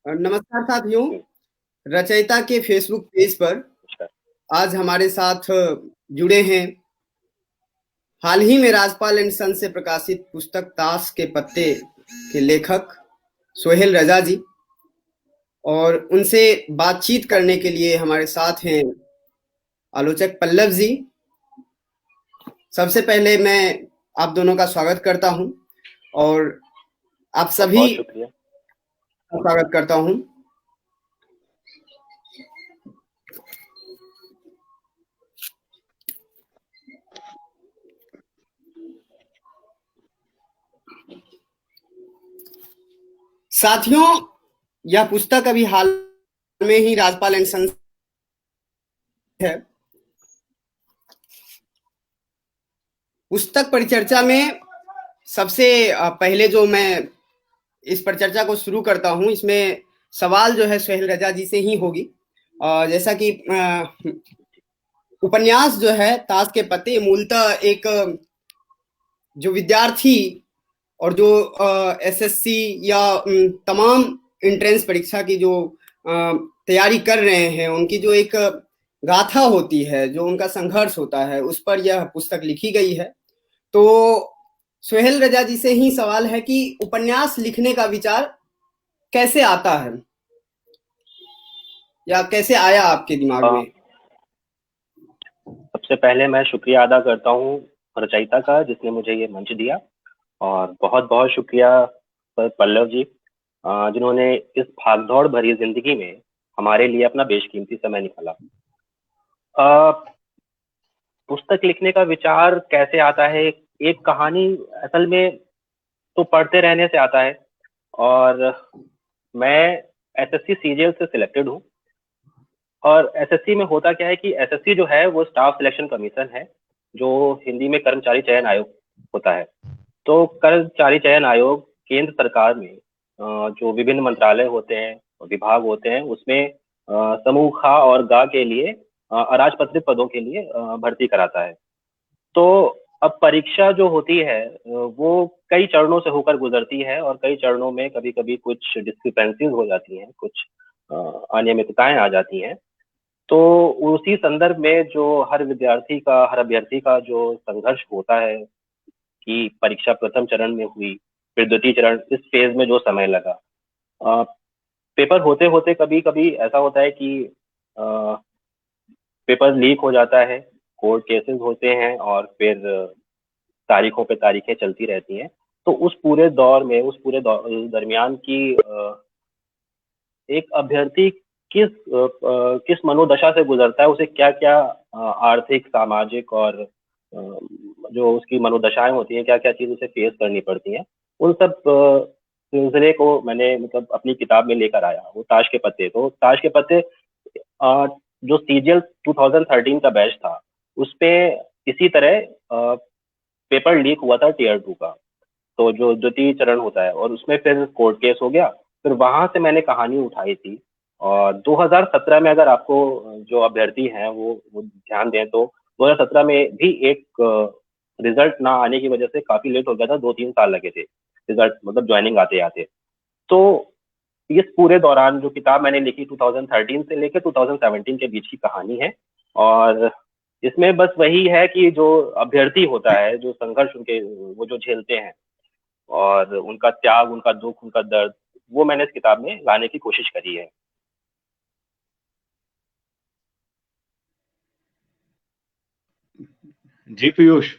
नमस्कार साथियों। रचयिता के फेसबुक पेज पर आज हमारे साथ जुड़े हैं हाल ही में राजपाल एंड सन से प्रकाशित पुस्तक ताश के पत्ते के लेखक सोहेल रजा जी, और उनसे बातचीत करने के लिए हमारे साथ हैं आलोचक पल्लव जी। सबसे पहले मैं आप दोनों का स्वागत करता हूं और आप सभी बहुत शुक्रिया। का स्वागत करता हूं। साथियों, यह पुस्तक अभी हाल में ही राजपाल एंड सन है। पुस्तक परिचर्चा में सबसे पहले जो मैं इस परिचर्चा को शुरू करता हूं, इसमें सवाल जो है सोहेल रजा जी से ही होगी। जैसा कि उपन्यास जो है ताश के पत्ते मूलतः एक जो विद्यार्थी और जो एसएससी या तमाम एंट्रेंस परीक्षा की जो तैयारी कर रहे हैं, उनकी जो एक गाथा होती है, जो उनका संघर्ष होता है, उस पर यह पुस्तक लिखी गई है। तो सोहेल रजा जी से ही सवाल है कि उपन्यास लिखने का विचार कैसे आता है या कैसे आया आपके दिमाग में? सबसे पहले मैं शुक्रिया अदा करता हूँ रचयिता का, जिसने मुझे ये मंच दिया, और बहुत बहुत शुक्रिया पल्लव जी, जिन्होंने इस भागदौड़ भरी जिंदगी में हमारे लिए अपना बेशकीमती समय निकाला। पुस्तक लिखने का विचार कैसे आता है? एक कहानी असल में तो पढ़ते रहने से आता है, और मैं एसएससी सीजीएल से सिलेक्टेड हूँ। और एसएससी में होता क्या है कि एसएससी जो है वो स्टाफ सिलेक्शन कमीशन है, जो हिंदी में कर्मचारी चयन आयोग होता है। तो कर्मचारी चयन आयोग केंद्र सरकार में जो विभिन्न मंत्रालय होते हैं, विभाग होते हैं, उसमें समूह ख और ग के लिए अराजपत्रित पदों के लिए भर्ती कराता है। तो अब परीक्षा जो होती है वो कई चरणों से होकर गुजरती है, और कई चरणों में कभी कभी कुछ डिस्क्रिपेंसीज हो जाती हैं, कुछ अनियमितताएं आ जाती हैं। तो उसी संदर्भ में जो हर विद्यार्थी का, हर अभ्यर्थी का जो संघर्ष होता है कि परीक्षा प्रथम चरण में हुई, फिर द्वितीय चरण, इस फेज में जो समय लगा, पेपर होते होते कभी कभी ऐसा होता है कि पेपर लीक हो जाता है, कोर्ट केसेस होते हैं, और फिर तारीखों पे तारीखें चलती रहती हैं। तो उस पूरे दौर में, उस पूरे दरमियान की एक अभ्यर्थी किस मनोदशा से गुजरता है, उसे क्या क्या आर्थिक, सामाजिक और जो उसकी मनोदशाएं होती हैं, क्या क्या चीज उसे फेस करनी पड़ती हैं, उन सब सिलसिले को मैंने मतलब अपनी किताब में लेकर आया। वो ताश के पत्ते, तो ताश के पत्ते जो सीजीएल 2013 का बैच था, उसपे इसी तरह पेपर लीक हुआ था टीयर 2 का, तो जो द्वितीय चरण होता है, और उसमें फिर कोर्ट केस हो गया। फिर वहां से मैंने कहानी उठाई थी, और 2017 में, अगर आपको जो अभ्यर्थी हैं वो ध्यान दें, तो 2017 में भी एक रिजल्ट ना आने की वजह से काफी लेट हो गया था, 2-3 साल लगे थे रिजल्ट, मतलब ज्वाइनिंग आते आते। तो इस पूरे दौरान जो किताब मैंने लिखी 2013 से लेकर 2017 के बीच की कहानी है, और इसमें बस वही है कि जो अभ्यर्थी होता है, जो संघर्ष उनके वो जो झेलते हैं, और उनका त्याग, उनका दुख, उनका दर्द, वो मैंने इस किताब में लाने की कोशिश करी है। जी पीयूष।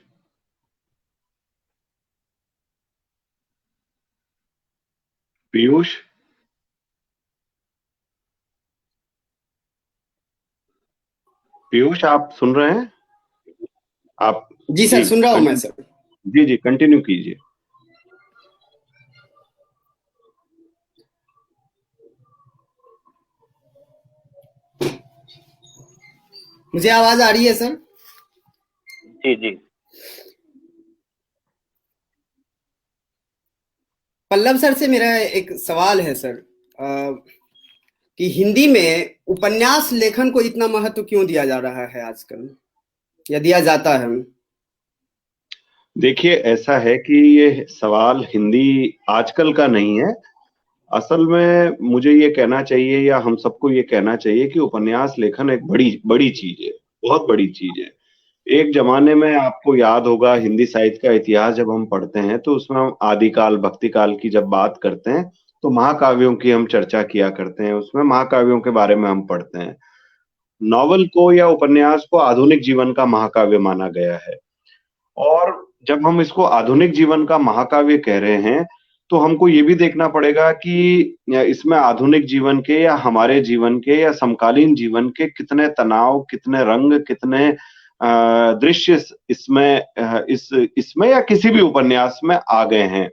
पीयूष, पीयूष आप सुन रहे हैं? आप? जी सर, सुन रहा हूं मैं सर। जी जी, कंटिन्यू कीजिए। मुझे आवाज आ रही है सर? जी जी। पल्लव सर से मेरा एक सवाल है सर, कि हिंदी में उपन्यास लेखन को इतना महत्व क्यों दिया जा रहा है आजकल, या दिया जाता है? देखिए, ऐसा है कि ये सवाल हिंदी आजकल का नहीं है, असल में मुझे ये कहना चाहिए या हम सबको ये कहना चाहिए कि उपन्यास लेखन एक बड़ी बड़ी चीज है, बहुत बड़ी चीज है। एक जमाने में आपको याद होगा हिंदी साहित्य का इतिहास जब हम पढ़ते हैं तो उसमें हम आदिकाल भक्ति काल की जब बात करते हैं तो महाकाव्यों की हम चर्चा किया करते हैं, उसमें महाकाव्यों के बारे में हम पढ़ते हैं। नॉवल को या उपन्यास को आधुनिक जीवन का महाकाव्य माना गया है और जब हम इसको आधुनिक जीवन का महाकाव्य कह रहे हैं तो हमको ये भी देखना पड़ेगा कि इसमें आधुनिक जीवन के या हमारे जीवन के या समकालीन जीवन के कितने तनाव, कितने रंग, कितने दृश्य इसमें या किसी भी उपन्यास में आ गए हैं।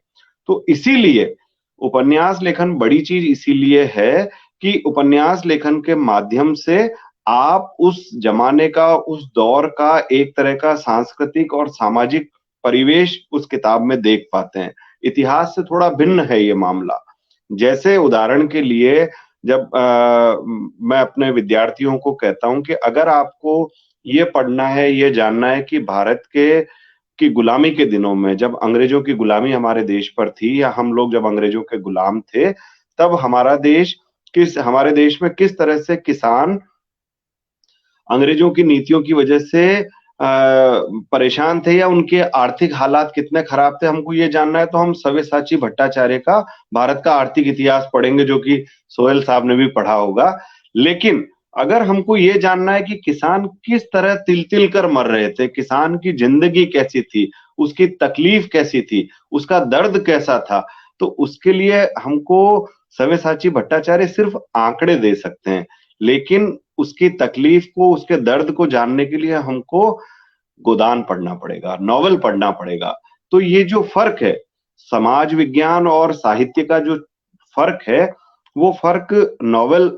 तो इसीलिए उपन्यास लेखन बड़ी चीज इसीलिए है कि उपन्यास लेखन के माध्यम से आप उस जमाने का, उस दौर का एक तरह का सांस्कृतिक और सामाजिक परिवेश उस किताब में देख पाते हैं। इतिहास से थोड़ा भिन्न है ये मामला। जैसे उदाहरण के लिए जब मैं अपने विद्यार्थियों को कहता हूँ कि अगर आपको ये पढ़ना है, ये जानना है कि भारत की गुलामी के दिनों में जब अंग्रेजों की गुलामी हमारे देश पर थी या हम लोग जब अंग्रेजों के गुलाम थे, तब हमारे देश में किस तरह से किसान अंग्रेजों की नीतियों की वजह से परेशान थे या उनके आर्थिक हालात कितने खराब थे, हमको ये जानना है तो हम सव्यसाची भट्टाचार्य का भारत का आर्थिक इतिहास पढ़ेंगे, जो कि सोहेल साहब ने भी पढ़ा होगा। लेकिन अगर हमको ये जानना है कि किसान किस तरह तिल-तिल कर मर रहे थे, किसान की जिंदगी कैसी थी, उसकी तकलीफ कैसी थी, उसका दर्द कैसा था, तो उसके लिए हमको सव्यसाची भट्टाचार्य सिर्फ आंकड़े दे सकते हैं। लेकिन उसकी तकलीफ को, उसके दर्द को जानने के लिए हमको गोदान पढ़ना पड़ेगा, नॉवल पढ़ना पड़ेगा। तो ये जो फर्क है, समाज विज्ञान और साहित्य का जो फर्क है, वो फर्क नॉवल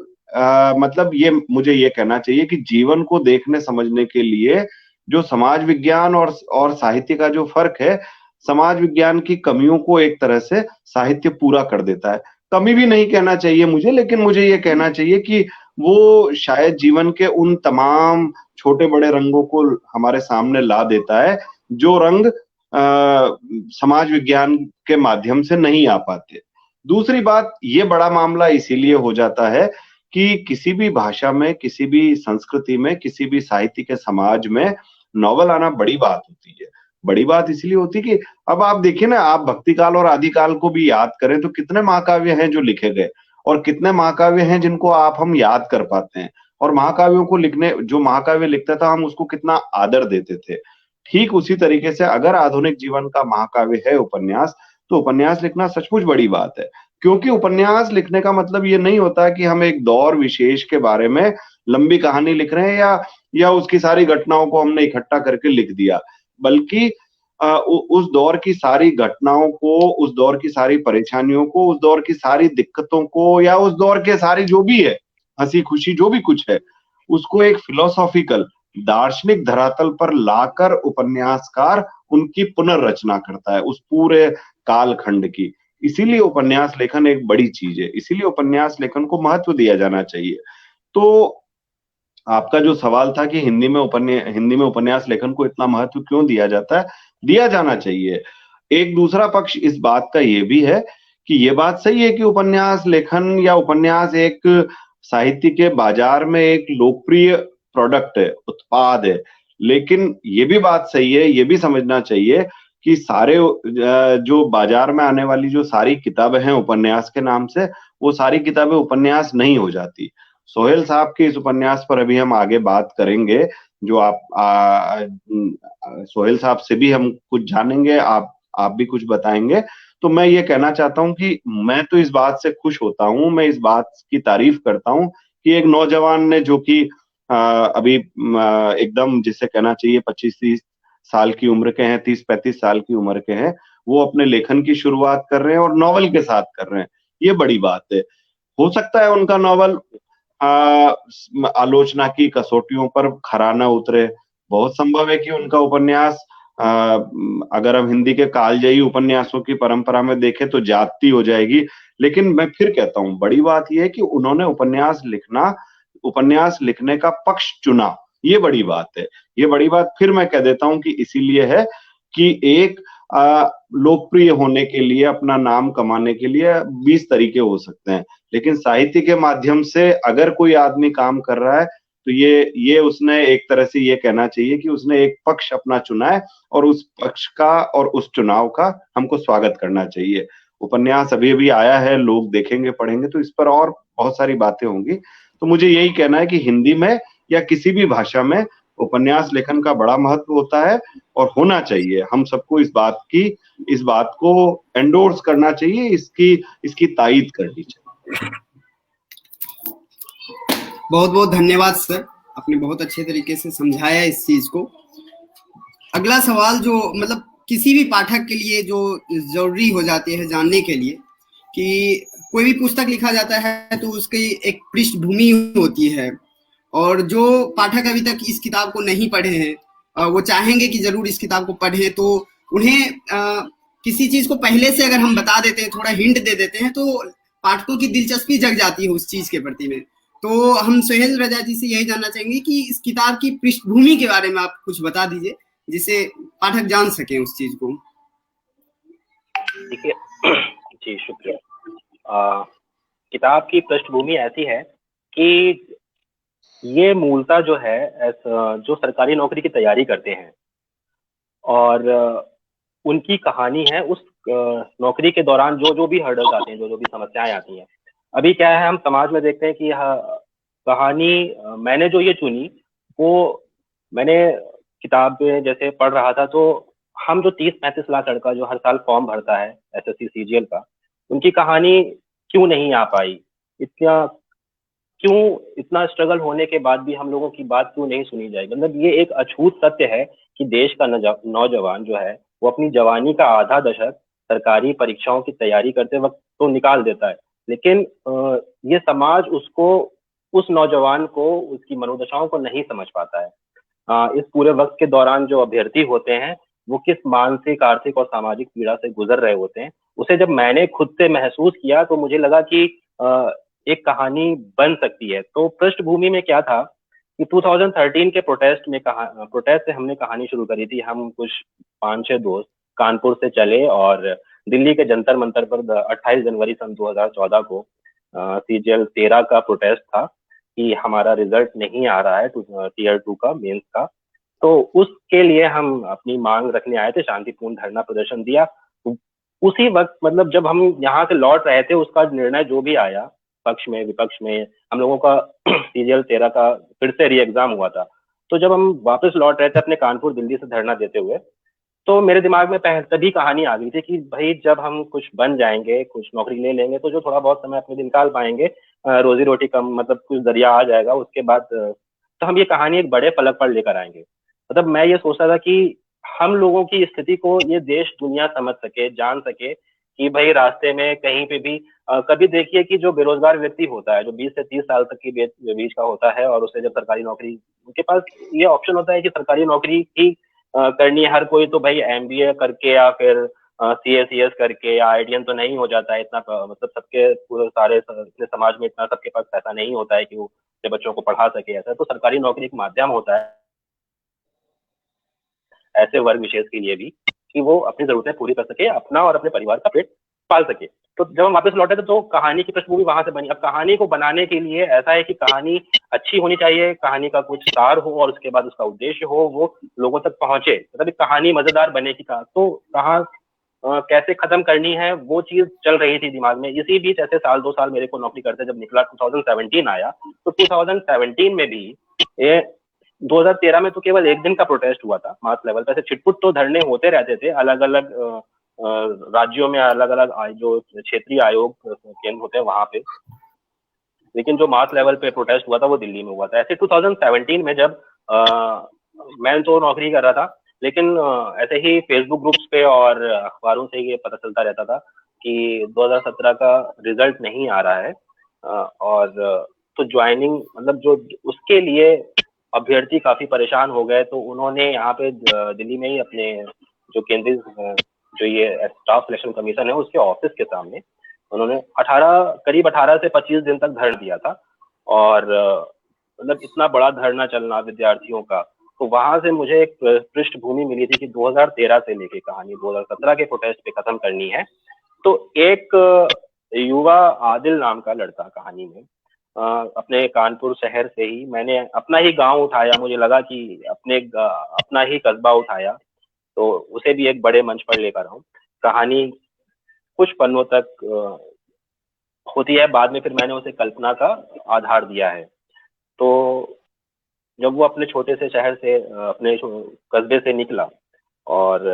मतलब ये मुझे ये कहना चाहिए कि जीवन को देखने समझने के लिए जो समाज विज्ञान और साहित्य का जो फर्क है, समाज विज्ञान की कमियों को एक तरह से साहित्य पूरा कर देता है। कमी भी नहीं कहना चाहिए मुझे, लेकिन मुझे ये कहना चाहिए कि वो शायद जीवन के उन तमाम छोटे-बड़े रंगों को हमारे सामने ला देता है, जो रंग समाज विज्ञान के माध्यम से नहीं आ पाते। दूसरी बात, ये बड़ा मामला इसीलिए हो जाता है कि किसी भी भाषा में, किसी भी संस्कृति में, किसी भी साहित्य के समाज में नॉवल आना बड़ी बात होती है। बड़ी बात इसलिए होती है कि अब आप देखिए ना, आप भक्ति काल और आदि काल को भी याद करें तो कितने महाकाव्य हैं जो लिखे गए और कितने महाकाव्य हैं जिनको हम याद कर पाते हैं। और महाकाव्यों को लिखने, जो महाकाव्य लिखता था, हम उसको कितना आदर देते थे। ठीक उसी तरीके से अगर आधुनिक जीवन का महाकाव्य है उपन्यास, तो उपन्यास लिखना सचमुच बड़ी बात है। क्योंकि उपन्यास लिखने का मतलब ये नहीं होता कि हम एक दौर विशेष के बारे में लंबी कहानी लिख रहे हैं या उसकी सारी घटनाओं को हमने इकट्ठा करके लिख दिया, बल्कि उस दौर की सारी घटनाओं को, उस दौर की सारी परेशानियों को, उस दौर की सारी दिक्कतों को या उस दौर के सारी जो भी है, हँसी-खुशी जो भी कुछ है, उसको एक फिलॉसॉफिकल, दार्शनिक धरातल पर लाकर उपन्यासकार उनकी पुनर्रचना करता है, उस पूरे कालखंड की। इसीलिए उपन्यास लेखन एक बड़ी चीज़ है, इसीलिए उपन्यास लेखन को महत्व दिया जाना चाहिए। तो आपका जो सवाल था कि हिंदी में उपन्यास लेखन को इतना महत्व क्यों दिया जाता है? दिया जाना चाहिए। एक दूसरा पक्ष इस बात का ये भी है कि ये बात सही है कि उपन्यास लेखन या उपन्यास एक साहित्य के बाजार में एक लोकप्रिय प्रोडक्ट है, उत्पाद है। लेकिन ये भी बात सही है, ये भी समझना चाहिए कि सारे जो बाजार में आने वाली जो सारी किताबें हैं उपन्यास के नाम से, वो सारी किताबें उपन्यास नहीं हो जाती। सोहेल साहब के इस उपन्यास पर अभी हम आगे बात करेंगे, जो सोहेल साहब से भी हम कुछ जानेंगे, आप भी कुछ बताएंगे। तो मैं ये कहना चाहता हूँ कि मैं तो इस बात से खुश होता हूँ, मैं इस बात की तारीफ करता हूँ कि एक नौजवान ने, जो कि अभी एकदम जिसे कहना चाहिए 25-30 साल की उम्र के हैं, 30-35 साल की उम्र के हैं, वो अपने लेखन की शुरुआत कर रहे हैं और नॉवल के साथ कर रहे हैं। ये बड़ी बात है। हो सकता है उनका नॉवल आलोचना की कसौटियों पर खरा न उतरे। बहुत संभव है कि उनका उपन्यास, अगर हम हिंदी के कालजयी उपन्यासों की परंपरा में देखें तो जाती हो जाएगी। लेकिन मैं फिर कहता हूँ, बड़ी बात ये है कि उन्होंने उपन्यास लिखने का पक्ष चुना। ये बड़ी बात है। ये बड़ी बात फिर मैं कह देता हूँ कि इसीलिए है कि एक लोकप्रिय होने के लिए, अपना नाम कमाने के लिए 20 तरीके हो सकते हैं, लेकिन साहित्य के माध्यम से अगर कोई आदमी काम कर रहा है तो ये उसने एक तरह से ये कहना चाहिए कि उसने एक पक्ष अपना चुना है और उस पक्ष का और उस चुनाव का हमको स्वागत करना चाहिए। उपन्यास अभी आया है, लोग देखेंगे, पढ़ेंगे, तो इस पर और बहुत सारी बातें होंगी। तो मुझे यही कहना है कि हिंदी में या किसी भी भाषा में उपन्यास लेखन का बड़ा महत्व होता है और होना चाहिए। हम सबको इस बात को एंडोर्स करना चाहिए, इसकी तायीद करनी चाहिए। बहुत बहुत धन्यवाद सर, आपने बहुत अच्छे तरीके से समझाया इस चीज को। अगला सवाल जो मतलब किसी भी पाठक के लिए जो जरूरी हो जाती है जानने के लिए कि कोई भी पुस्तक लिखा जाता है तो उसकी एक पृष्ठभूमि होती है, और जो पाठक अभी तक इस किताब को नहीं पढ़े हैं वो चाहेंगे कि जरूर इस किताब को पढ़ें, तो उन्हें किसी चीज को पहले से अगर हम बता देते हैं, थोड़ा हिंट दे देते हैं, तो पाठकों की दिलचस्पी जग जाती है उस चीज के प्रति में। तो हम सुहेल रजा जी से यही जानना चाहेंगे कि इस किताब की पृष्ठभूमि के बारे में आप कुछ बता दीजिए जिससे पाठक जान सके उस चीज को। देखिए जी शुक्रिया। किताब की पृष्ठभूमि ऐसी है कि ये मूलतः जो है जो सरकारी नौकरी की तैयारी करते हैं और उनकी कहानी है उस नौकरी के दौरान जो भी हर्डल्स आते हैं, जो भी समस्याएं आती हैं। अभी क्या है, हम समाज में देखते हैं कि कहानी मैंने जो ये चुनी वो मैंने किताब में जैसे पढ़ रहा था, तो हम जो 30-35 लाख लड़का जो हर साल फॉर्म भरता है एसएससी सीजीएल का, उनकी कहानी क्यों नहीं आ पाई, इतना स्ट्रगल होने के बाद भी हम लोगों की बात क्यों नहीं सुनी जाएगी। मतलब ये एक अछूत सत्य है कि देश का नौजवान जो है वो अपनी जवानी का आधा दशक सरकारी परीक्षाओं की तैयारी करते वक्त तो निकाल देता है, लेकिन ये समाज उस नौजवान को उसकी मनोदशाओं को नहीं समझ पाता है। इस पूरे वक्त के दौरान जो अभ्यर्थी होते हैं वो किस मानसिक, आर्थिक और सामाजिक पीड़ा से गुजर रहे होते हैं, उसे जब मैंने खुद से महसूस किया तो मुझे लगा कि एक कहानी बन सकती है। तो पृष्ठभूमि में क्या था कि 2013 के प्रोटेस्ट से हमने कहानी शुरू करी थी। हम कुछ 5-6 दोस्त कानपुर से चले और दिल्ली के जंतर मंतर पर 28 जनवरी सन 2014 को सीजीएल 13 का प्रोटेस्ट था कि हमारा रिजल्ट नहीं आ रहा है टीयर 2 का, मेंस का। तो उसके लिए हम अपनी मांग रखने आए थे, शांतिपूर्ण धरना प्रदर्शन दिया। उसी वक्त मतलब जब हम यहाँ से लौट रहे थे, उसका निर्णय जो भी आया पक्ष में विपक्ष में, हम लोगों का सीजीएल 13 का फिर से री एग्जाम हुआ था। तो जब हम वापस लौट रहे थे अपने कानपुर दिल्ली से धरना देते हुए, तो मेरे दिमाग में तभी कहानी आ गई थी कि भाई जब हम कुछ बन जाएंगे, कुछ नौकरी ले लेंगे, तो जो थोड़ा बहुत समय अपने निकाल पाएंगे, रोजी रोटी कम मतलब कुछ जरिया आ जाएगा, उसके बाद तो हम ये कहानी एक बड़े फलक पर लेकर आएंगे। मतलब मैं ये सोचता था कि हम लोगों की स्थिति को ये देश दुनिया समझ सके, जान सके कि भाई रास्ते में कहीं पे भी कभी देखिए कि जो बेरोजगार व्यक्ति होता है, जो 20 से 30 साल तक की बीच का होता है, और उसे जब सरकारी नौकरी, उनके पास ये ऑप्शन होता है कि सरकारी नौकरी ही करनी है। हर कोई तो भाई एमबीए करके या फिर सीएसीएस करके या आईटीएन तो नहीं हो जाता है इतना, मतलब सबके पूरे सारे इतने समाज में इतना सबके पास पैसा नहीं होता है कि वो अपने बच्चों को पढ़ा सके। ऐसा तो सरकारी नौकरी एक माध्यम होता है ऐसे वर्ग विशेष के लिए भी कि वो अपनी जरूरतें पूरी कर सके, अपना और अपने परिवार का पेट पाल सके। तो जब हम वापस लौटे थे तो कहानी की पृष्ठभूमि वहां से बनी। अब कहानी को बनाने के लिए ऐसा है कि कहानी अच्छी होनी चाहिए, कहानी का कुछ सार हो और उसके बाद उसका उद्देश्य हो, वो लोगों तक पहुंचे, मतलब कहानी मजेदार बने की तो कहाँ कैसे खत्म करनी है वो चीज चल रही थी दिमाग में। इसी बीच ऐसे 1-2 साल मेरे को नौकरी करते जब निकला 2017 आया, तो 2017 में भी 2013 में तो केवल एक दिन का प्रोटेस्ट हुआ था मास लेवल पे। ऐसे छिटपुट तो धरने होते रहते थे अलग अलग राज्यों में, अलग अलग जो क्षेत्रीय आयोग केंद्र होते हैं वहां पे, लेकिन जो मास लेवल पे प्रोटेस्ट हुआ था वो दिल्ली में हुआ था। ऐसे 2017 में जब मैं तो नौकरी कर रहा था, लेकिन ऐसे ही फेसबुक ग्रुप्स पे और अखबारों से ये पता चलता रहता था कि 2017 का रिजल्ट नहीं आ रहा है, और तो ज्वाइनिंग मतलब जो उसके लिए अभ्यर्थी काफी परेशान हो गए। तो उन्होंने यहाँ पे दिल्ली में ही अपने जो केंद्रीय जो ये स्टाफ सिलेक्शन कमीशन है उसके ऑफिस के सामने उन्होंने करीब 18 से 25 दिन तक धरना दिया था। और मतलब इतना बड़ा धरना चलना विद्यार्थियों का, तो वहां से मुझे एक पृष्ठभूमि मिली थी कि 2013 से लेके कहानी 2017 के प्रोटेस्ट पे खत्म करनी है। तो एक युवा आदिल नाम का लड़का कहानी में अपने कानपुर शहर से ही, मैंने अपना ही गांव उठाया, मुझे लगा कि अपना ही कस्बा उठाया, तो उसे भी एक बड़े मंच पर लेकर आऊं। कहानी कुछ पन्नों तक होती है, बाद में फिर मैंने उसे कल्पना का आधार दिया है। तो जब वो अपने छोटे से शहर से, अपने कस्बे से निकला और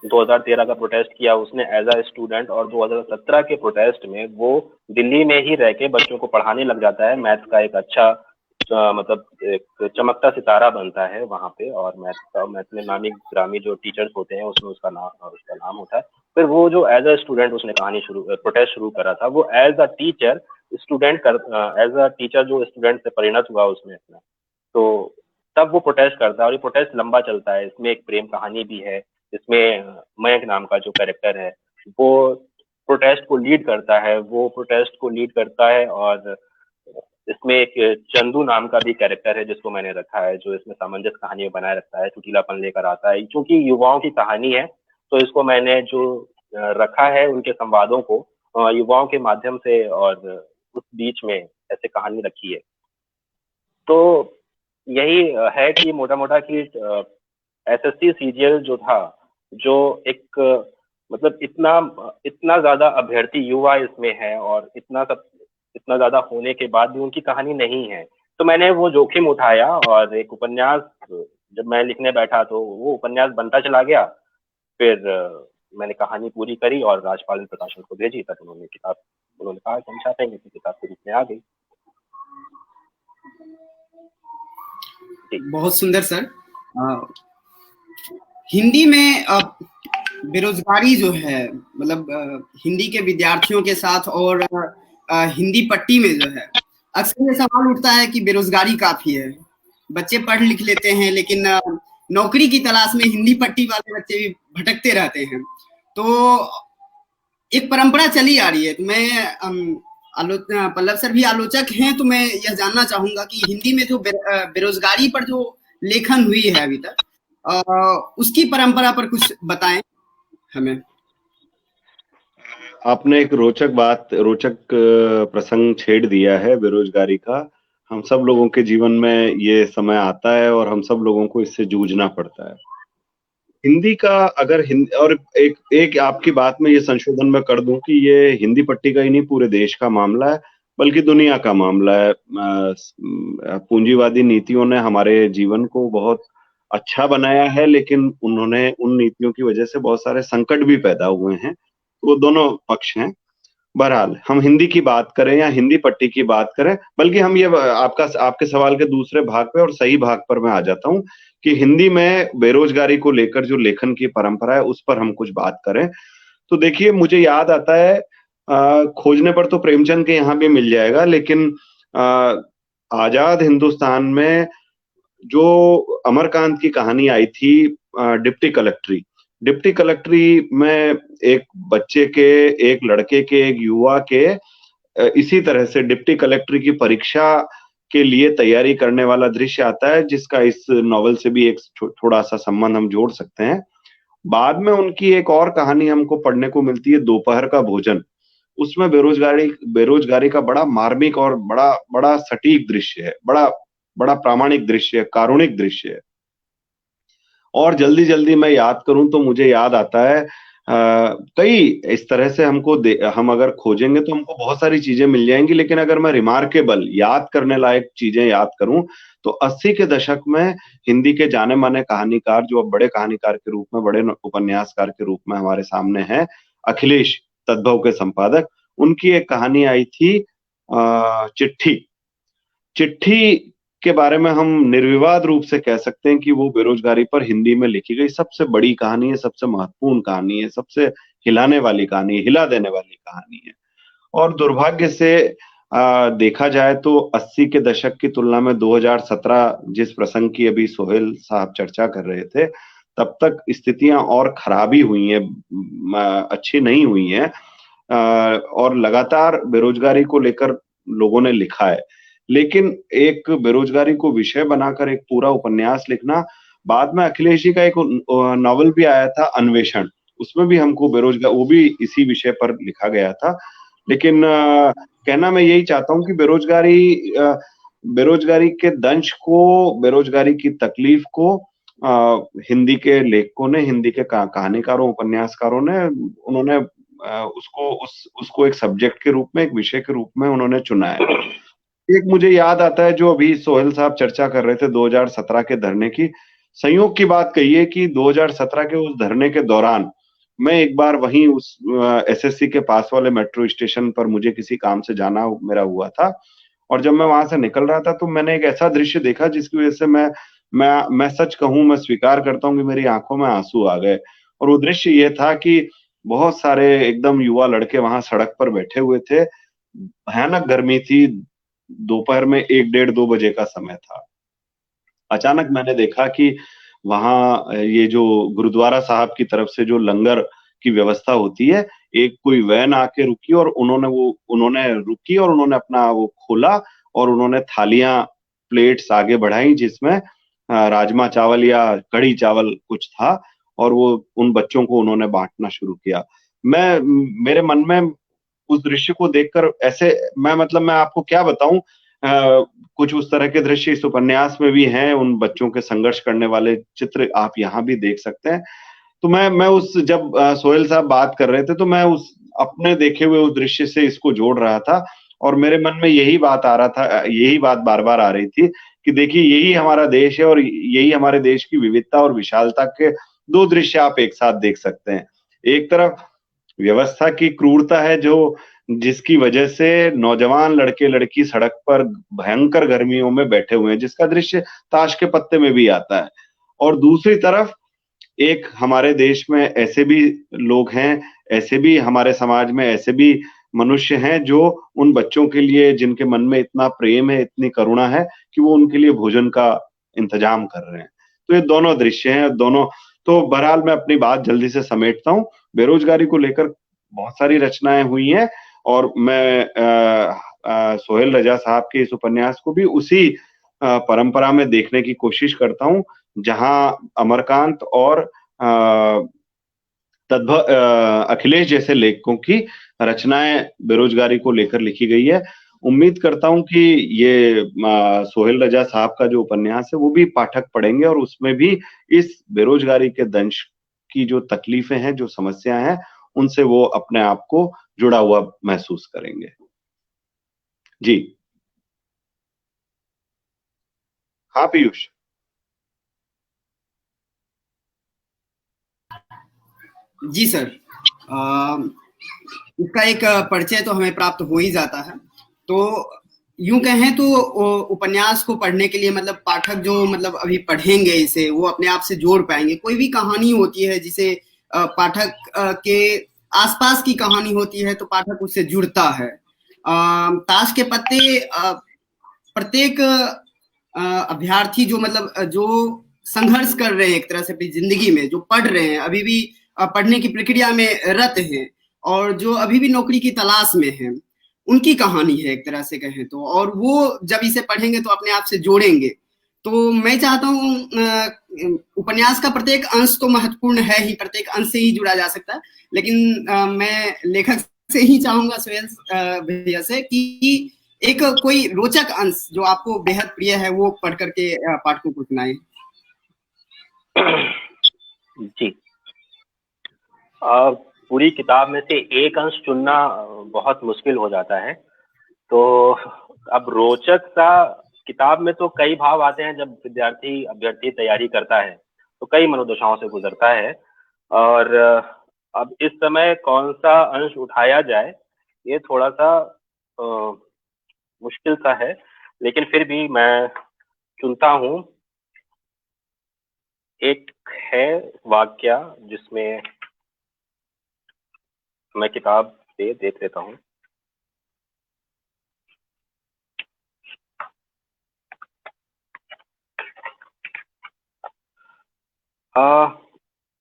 2013 का प्रोटेस्ट किया उसने एज अ स्टूडेंट, और 2017 के प्रोटेस्ट में वो दिल्ली में ही रह के बच्चों को पढ़ाने लग जाता है। मैथ्स का एक अच्छा मतलब एक चमकता सितारा बनता है वहाँ पे, और मैथ में नामी ग्रामी जो टीचर्स होते हैं उसमें उसका नाम होता है। फिर वो जो एज अ स्टूडेंट उसने प्रोटेस्ट शुरू करा था, वो as a teacher as a teacher जो स्टूडेंट से परिणत हुआ उसमें अपना, तो तब वो प्रोटेस्ट करता है, और ये प्रोटेस्ट लंबा चलता है। इसमें एक प्रेम कहानी भी है, इसमें मयंक नाम का जो कैरेक्टर है वो प्रोटेस्ट को लीड करता है, और इसमें एक चंदू नाम का भी कैरेक्टर है जिसको मैंने रखा है, जो इसमें सामंजस्य कहानी बनाए रखता है, चुटीलापन लेकर आता है। क्योंकि युवाओं की कहानी है तो इसको मैंने जो रखा है उनके संवादों को युवाओं के माध्यम से, और उस बीच में ऐसे कहानी रखी है। तो यही है कि मोटा मोटा कि एसएससी सीजीएल जो था, जो एक मतलब इतना ज्यादा अभ्यर्थी युवा इसमें है, और इतना ज्यादा होने के बाद भी उनकी कहानी नहीं है, तो मैंने वो जोखिम उठाया, और एक उपन्यास जब मैं लिखने बैठा तो वो उपन्यास बनता चला गया। फिर मैंने कहानी पूरी करी और राजपाल प्रकाशन को भेजी, तब उन्होंने कहा कि हम चाहते हैं कि किताब के रूप में आ गई। बहुत सुंदर सर। हिंदी में बेरोजगारी जो है, मतलब हिंदी के विद्यार्थियों के साथ और हिंदी पट्टी में जो है, अक्सर ये सवाल उठता है कि बेरोजगारी काफी है, बच्चे पढ़ लिख लेते हैं लेकिन नौकरी की तलाश में हिंदी पट्टी वाले बच्चे भी भटकते रहते हैं। तो एक परंपरा चली आ रही है। तो मैं पल्लव सर भी आलोचक हैं, तो मैं यह जानना चाहूंगा कि हिंदी में जो बेरोजगारी पर जो लेखन हुई है अभी तक, उसकी परंपरा पर कुछ बताएं हमें। आपने एक रोचक प्रसंग छेड़ दिया है बेरोजगारी का। हम सब लोगों के जीवन में ये समय आता है और हम सब लोगों को इससे जूझना पड़ता है। हिंदी का अगर हिंदी, और एक आपकी बात में ये संशोधन मैं कर दूं कि ये हिंदी पट्टी का ही नहीं, पूरे देश का मामला है, बल्कि दुनिया का मामला है। पूंजीवादी नीतियों ने हमारे जीवन को बहुत अच्छा बनाया है, लेकिन उन्होंने उन नीतियों की वजह से बहुत सारे संकट भी पैदा हुए हैं। वो दोनों पक्ष हैं। बहरहाल, हम हिंदी की बात करें या हिंदी पट्टी की बात करें, बल्कि हम ये आपके सवाल के दूसरे भाग पे और सही भाग पर मैं आ जाता हूँ कि हिंदी में बेरोजगारी को लेकर जो लेखन की परंपरा है उस पर हम कुछ बात करें। तो देखिए, मुझे याद आता है, खोजने पर तो प्रेमचंद के यहाँ भी मिल जाएगा, लेकिन आजाद हिंदुस्तान में जो अमरकांत की कहानी आई थी, डिप्टी कलेक्टरी में एक बच्चे के, एक लड़के के, एक युवा के इसी तरह से डिप्टी कलेक्टरी की परीक्षा के लिए तैयारी करने वाला दृश्य आता है, जिसका इस नॉवल से भी एक थोड़ा सा संबंध हम जोड़ सकते हैं। बाद में उनकी एक और कहानी हमको पढ़ने को मिलती है, दोपहर का भोजन। उसमें बेरोजगारी का बड़ा मार्मिक और बड़ा सटीक दृश्य है, बड़ा प्रामाणिक दृश्य है, कारुणिक दृश्य है। और जल्दी जल्दी मैं याद करूं तो मुझे याद आता है कई इस तरह से हम अगर खोजेंगे तो हमको बहुत सारी चीजें मिल जाएंगी, लेकिन अगर मैं रिमार्केबल, याद करने लायक चीजें याद करूं तो 80 के दशक में हिंदी के जाने माने कहानीकार, जो अब बड़े कहानीकार के रूप में, बड़े उपन्यासकार के रूप में हमारे सामने हैं, अखिलेश तद्भव के संपादक, उनकी एक कहानी आई थी चिट्ठी के बारे में हम निर्विवाद रूप से कह सकते हैं कि वो बेरोजगारी पर हिंदी में लिखी गई सबसे बड़ी कहानी है, सबसे महत्वपूर्ण कहानी है, सबसे हिलाने वाली कहानी, हिला देने वाली कहानी है। और दुर्भाग्य से देखा जाए तो 80 के दशक की तुलना में 2017, जिस प्रसंग की अभी सोहेल साहब चर्चा कर रहे थे, तब तक स्थितियां और खराबी हुई हैं, अच्छी नहीं हुई हैं, और लगातार बेरोजगारी को लेकर लोगों ने लिखा है। लेकिन एक बेरोजगारी को विषय बनाकर एक पूरा उपन्यास लिखना, बाद में अखिलेश जी का एक नॉवल भी आया था अन्वेषण, उसमें भी हमको बेरोजगार, वो भी इसी विषय पर लिखा गया था। लेकिन कहना मैं यही चाहता हूँ कि बेरोजगारी के दंश को, बेरोजगारी की तकलीफ को हिंदी के लेखकों ने, हिंदी के कहानीकारों, उपन्यासकारों ने, उन्होंने उसको एक सब्जेक्ट के रूप में, एक विषय के रूप में उन्होंने चुना है। एक मुझे याद आता है, जो अभी सोहेल साहब चर्चा कर रहे थे 2017 के धरने की, संयोग की बात कही कि 2017 के उस धरने के दौरान मैं एक बार वहीं उस एसएससी के पास वाले मेट्रो स्टेशन पर मुझे किसी काम से जाना मेरा हुआ था, और जब मैं वहां से निकल रहा था तो मैंने एक ऐसा दृश्य देखा जिसकी वजह से मैं सच कहूं, मैं स्वीकार करता हूं कि मेरी आंखों में आंसू आ गए। और वो दृश्य ये था कि बहुत सारे एकदम युवा लड़के वहां सड़क पर बैठे हुए थे, भयानक गर्मी थी, दोपहर में 1 डेढ़ 2 बजे का समय था। अचानक मैंने देखा कि वहां ये जो गुरुद्वारा साहब की तरफ से जो लंगर की व्यवस्था होती है, एक कोई वैन आके रुकी और उन्होंने अपना वो खोला और उन्होंने थालियां, प्लेट्स आगे बढ़ाई जिसमें राजमा चावल या कढ़ी चावल कुछ था, और वो उन बच्चों को उन्होंने बांटना शुरू किया। मेरे मन में उस दृश्य को देखकर ऐसे, मैं आपको क्या बताऊं, कुछ उस तरह के दृश्य इस उपन्यास में भी हैं, उन बच्चों के संघर्ष करने वाले चित्र आप यहाँ भी देख सकते हैं। तो मैं उस जब सोहेल साहब बात कर रहे थे तो मैं उस अपने देखे हुए उस दृश्य से इसको जोड़ रहा था, और मेरे मन में यही बात आ रहा था, यही बात बार-बार आ रही थी कि देखिए यही हमारा देश है, और यही हमारे देश की विविधता और विशालता के 2 दृश्य आप एक साथ देख सकते हैं। एक तरफ व्यवस्था की क्रूरता है, जो जिसकी वजह से नौजवान लड़के-लड़की सड़क पर भयंकर गर्मियों में बैठे हुए हैं, जिसका दृश्य ताश के पत्ते में भी आता है। और दूसरी तरफ एक हमारे देश में ऐसे भी लोग हैं, ऐसे भी हमारे समाज में ऐसे भी मनुष्य हैं जो उन बच्चों के लिए, जिनके मन में इतना प्रेम है, इतनी करुणा है कि वो उनके लिए भोजन का इंतजाम कर रहे हैं। तो ये दोनों दृश्य हैं, दोनों। तो बहरहाल मैं अपनी बात जल्दी से समेटता हूँ। बेरोजगारी को लेकर बहुत सारी रचनाएँ हुई हैं, और मैं सोहेल रजा साहब के इस उपन्यास को भी उसी परंपरा में देखने की कोशिश करता हूँ, जहाँ अमरकांत और अखिलेश जैसे लेखकों की रचनाएँ बेरोजगारी को लेकर लिखी गई है। उम्मीद करता हूँ कि ये सोहेल रजा साहब का जो उपन्यास है वो भी पाठक पढ़ेंगे, और उसमें भी इस बेरोजगारी के दंश की जो तकलीफें हैं, जो समस्याएँ हैं, उनसे वो अपने आप को जुड़ा हुआ महसूस करेंगे। जी। हाँ, पीयूष। जी सर। इसका एक परिचय तो हमें प्राप्त हो ही जाता है। तो यूं कहें तो उपन्यास को पढ़ने के लिए मतलब पाठक जो मतलब अभी पढ़ेंगे इसे, वो अपने आप से जोड़ पाएंगे। कोई भी कहानी होती है जिसे पाठक के आसपास की कहानी होती है तो पाठक उससे जुड़ता है। ताश के पत्ते प्रत्येक अभ्यर्थी जो मतलब जो संघर्ष कर रहे हैं एक तरह से अपनी जिंदगी में, जो पढ़ रहे हैं, अभी भी पढ़ने की प्रक्रिया में रत हैं, और जो अभी भी नौकरी की तलाश में हैं, उनकी कहानी है एक तरह से कहें तो। और वो जब इसे पढ़ेंगे तो अपने आप से जोड़ेंगे। तो मैं चाहता हूँ, उपन्यास का प्रत्येक अंश तो महत्वपूर्ण है ही, प्रत्येक अंश से ही जुड़ा जा सकता है, लेकिन मैं लेखक से ही चाहूंगा, सोहेल भैया से, कि एक कोई रोचक अंश जो आपको बेहद प्रिय है वो पढ़ करके पाठकों को सुनाएं। जी। पूरी किताब में से एक अंश चुनना बहुत मुश्किल हो जाता है। तो अब रोचक सा, किताब में तो कई भाव आते हैं जब अभ्यर्थी तैयारी करता है, तो कई मनोदशाओं से गुजरता है, और अब इस समय कौन सा अंश उठाया जाए ये थोड़ा सा मुश्किल सा है, लेकिन फिर भी मैं चुनता हूँ। एक है वाक्या जिसमें मैं किताब से देख लेता हूँ।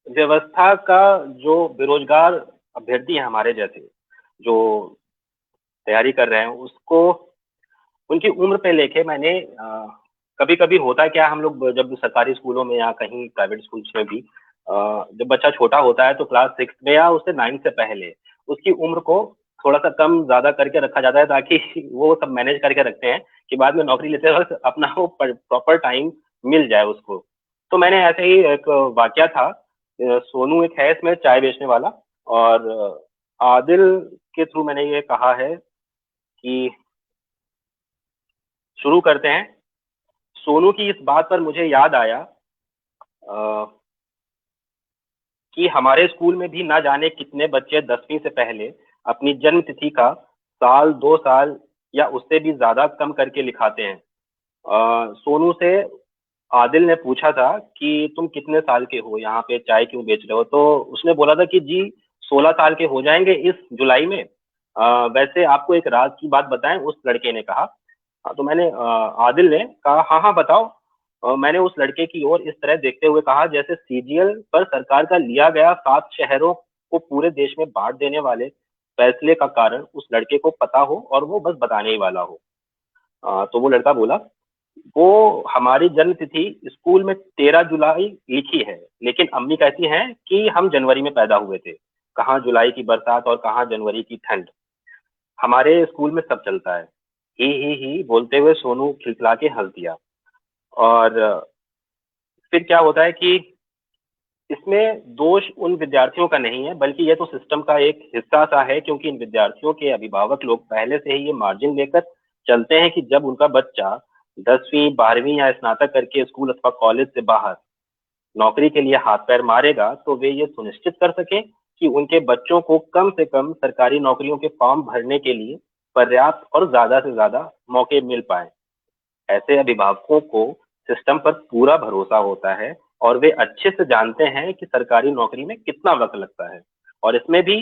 व्यवस्था का जो बेरोजगार अभ्यर्थी है हमारे जैसे, जो तैयारी कर रहे हैं, उसको उनकी उम्र पे लेके मैंने कभी कभी होता है क्या, हम लोग जब सरकारी स्कूलों में या कहीं प्राइवेट स्कूल्स में भी जब बच्चा छोटा होता है तो क्लास 6 में या उससे 9 से पहले उसकी उम्र को थोड़ा सा कम ज्यादा करके रखा जाता है, ताकि वो सब मैनेज करके रखते हैं कि बाद में नौकरी लेते वक्त अपना वो प्रॉपर टाइम मिल जाए उसको। तो मैंने ऐसे ही एक वाकया था, सोनू एक है इसमें चाय बेचने वाला, और आदिल के थ्रू मैंने ये कहा है कि शुरू करते हैं। सोनू की इस बात पर मुझे याद आया कि हमारे स्कूल में भी ना जाने कितने बच्चे 10वीं से पहले अपनी जन्म तिथि का साल 2 साल या उससे भी ज्यादा कम करके लिखाते हैं। सोनू से आदिल ने पूछा था कि तुम कितने साल के हो, यहाँ पे चाय क्यों बेच रहे हो? तो उसने बोला था कि जी 16 साल के हो जाएंगे इस जुलाई में। वैसे आपको एक राज की बात बताएं, उस लड़के ने कहा। तो आदिल ने कहा हाँ हाँ बताओ। मैंने उस लड़के की ओर इस तरह देखते हुए कहा जैसे सीजीएल पर सरकार का लिया गया 7 शहरों को पूरे देश में बांट देने वाले फैसले का कारण उस लड़के को पता हो और वो बस बताने ही वाला हो। तो वो लड़का बोला, वो हमारी जन्म तिथि स्कूल में 13 जुलाई लिखी है, लेकिन अम्मी कहती हैं कि हम जनवरी में पैदा हुए थे। कहाँ जुलाई की बरसात और कहाँ जनवरी की ठंड। हमारे स्कूल में सब चलता है। ही बोलते हुए सोनू खिलखिला के हंस दिया। और फिर क्या होता है कि इसमें दोष उन विद्यार्थियों का नहीं है, बल्कि ये तो सिस्टम का एक हिस्सा सा है, क्योंकि इन विद्यार्थियों के अभिभावक लोग पहले से ही ये मार्जिन लेकर चलते हैं कि जब उनका बच्चा 10वीं 12वीं या स्नातक करके स्कूल अथवा कॉलेज से बाहर नौकरी के लिए हाथ पैर मारेगा तो वे ये सुनिश्चित कर सके कि उनके बच्चों को कम से कम सरकारी नौकरियों के फॉर्म भरने के लिए पर्याप्त और ज्यादा से ज्यादा मौके मिल पाए। ऐसे अभिभावकों को सिस्टम पर पूरा भरोसा होता है और वे अच्छे से जानते हैं कि सरकारी नौकरी में कितना वक्त लगता है, और इसमें भी